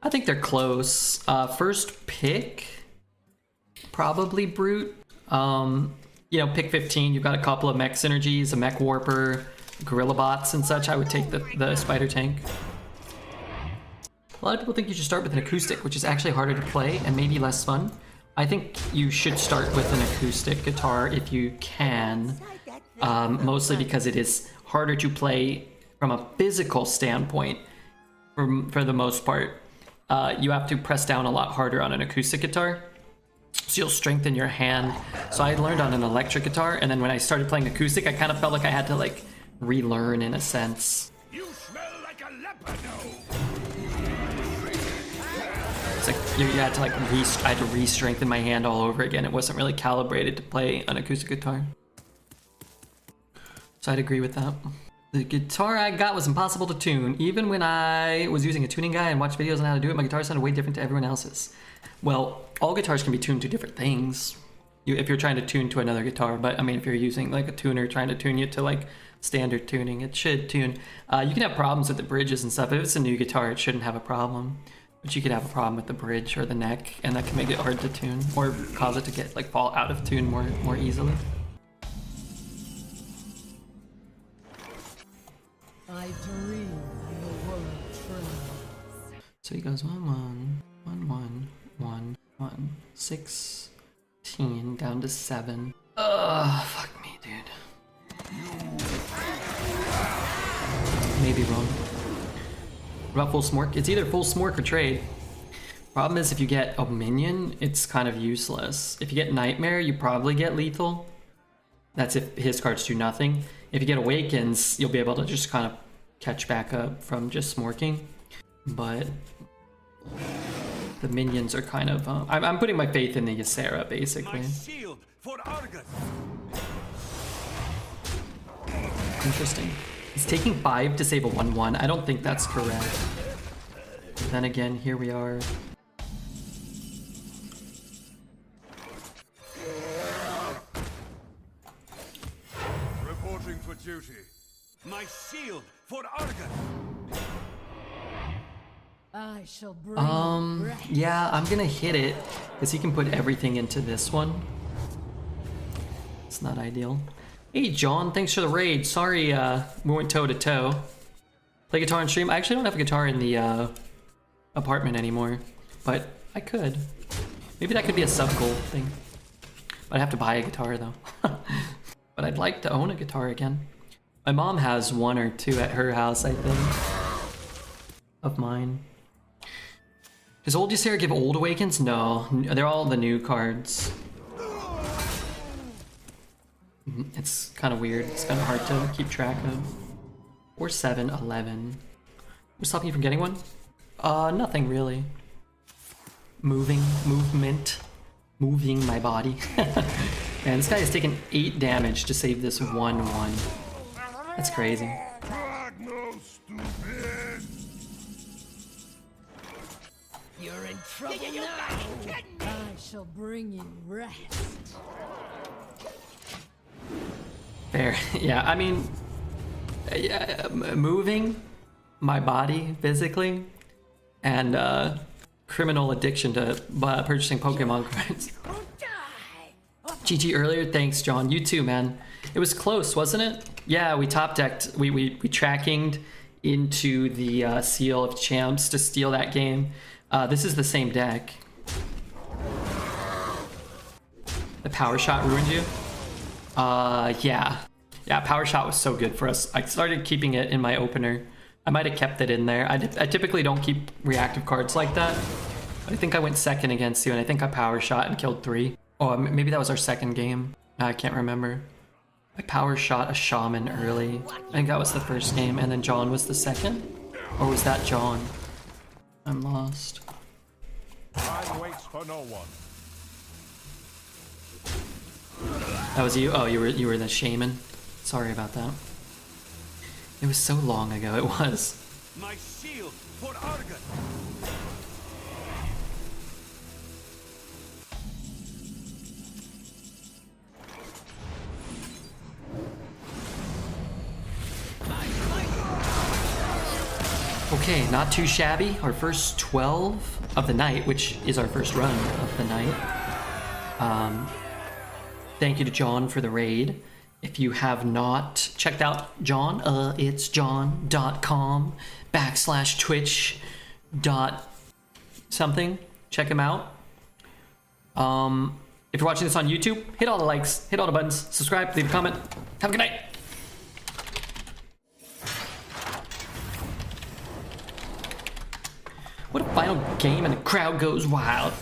I think they're close. First pick, probably Brute. You know, pick 15. You've got a couple of mech synergies, a mech warper, gorilla bots and such. I would take the Spider Tank. A lot of people think you should start with an acoustic, which is actually harder to play and maybe less fun. I think you should start with an acoustic guitar if you can, mostly because it is harder to play from a physical standpoint for the most part. You have to press down a lot harder on an acoustic guitar, so you'll strengthen your hand. So I learned on an electric guitar, and then when I started playing acoustic, I kind of felt like I had to like relearn in a sense. You smell like a leopard. It's like you had to like I had to re-strengthen my hand all over again. It wasn't really calibrated to play an acoustic guitar. So I'd agree with that. The guitar I got was impossible to tune. Even when I was using a tuning guy and watched videos on how to do it, my guitar sounded way different to everyone else's. Well, all guitars can be tuned to different things. If you're trying to tune to another guitar, but I mean, if you're using like a tuner trying to tune you to like standard tuning, it should tune. You can have problems with the bridges and stuff. If it's a new guitar, it shouldn't have a problem. But you could have a problem with the bridge or the neck, and that can make it hard to tune or cause it to get like fall out of tune more easily. I dream the world trembles. So he goes 1 1 1 1 1 1 16 down to 7. Ugh, fuck me, dude. Maybe wrong. What about full smork? It's either full smork or trade. Problem is, if you get a minion, it's kind of useless. If you get nightmare, you probably get lethal. That's if his cards do nothing. If you get awakens, you'll be able to just kind of catch back up from just smorking. But the minions are kind of... I'm putting my faith in the Ysera, basically. My shield for Argus. Interesting. He's taking 5 to save a 1/1. I don't think that's correct. But then again, here we are. Reporting for duty. My shield for Argus. I shall bring rest. Yeah, I'm gonna hit it because he can put everything into this one. It's not ideal. Hey John, thanks for the raid. Sorry we went toe to toe. Play guitar on stream. I actually don't have a guitar in the apartment anymore, but I could. Maybe that could be a sub goal thing. But I'd have to buy a guitar though. But I'd like to own a guitar again. My mom has 1 or 2 at her house, I think, of mine. Does old Ysera give old awakens? No, they're all the new cards. It's kind of weird. It's kind of hard to keep track of. Or 7, 11. What's stopping you from getting one? Nothing really. Moving my body. Man, this guy has taken 8 damage to save this 1/1. That's crazy. You're in trouble now. I shall bring you rest. Fair. Yeah, I mean, yeah, moving my body physically and criminal addiction to purchasing Pokemon cards. GG earlier, thanks John. You too, man. It was close, wasn't it? Yeah, we top decked. We trackinged into the Seal of Champs to steal that game. This is the same deck. The Power Shot ruined you? Yeah. Yeah, Power Shot was so good for us. I started keeping it in my opener. I might have kept it in there. I typically don't keep reactive cards like that. But I think I went second against you, and I think I Power Shot and killed 3. Oh, maybe that was our second game. I can't remember. I power shot a shaman early. I think that was the first game, and then John was the second? Or was that John? I'm lost. Time waits for no one. That was you? Oh, you were the shaman? Sorry about that. It was so long ago, it was. My shield for Argon. Okay, not too shabby. Our first 12 of the night, which is our first run of the night. Thank you to John for the raid. If you have not checked out John, it's john.com/twitch dot something. Check him out. If you're watching this on YouTube, hit all the likes, hit all the buttons, subscribe, leave a comment. Have a good night. What a final game and the crowd goes wild.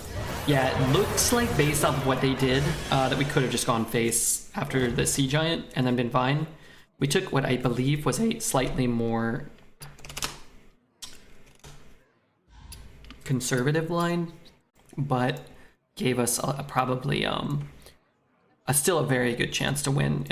Yeah, it looks like based off of what they did, that we could have just gone face after the Sea Giant and then been fine. We took what I believe was a slightly more conservative line, but gave us probably still a very good chance to win.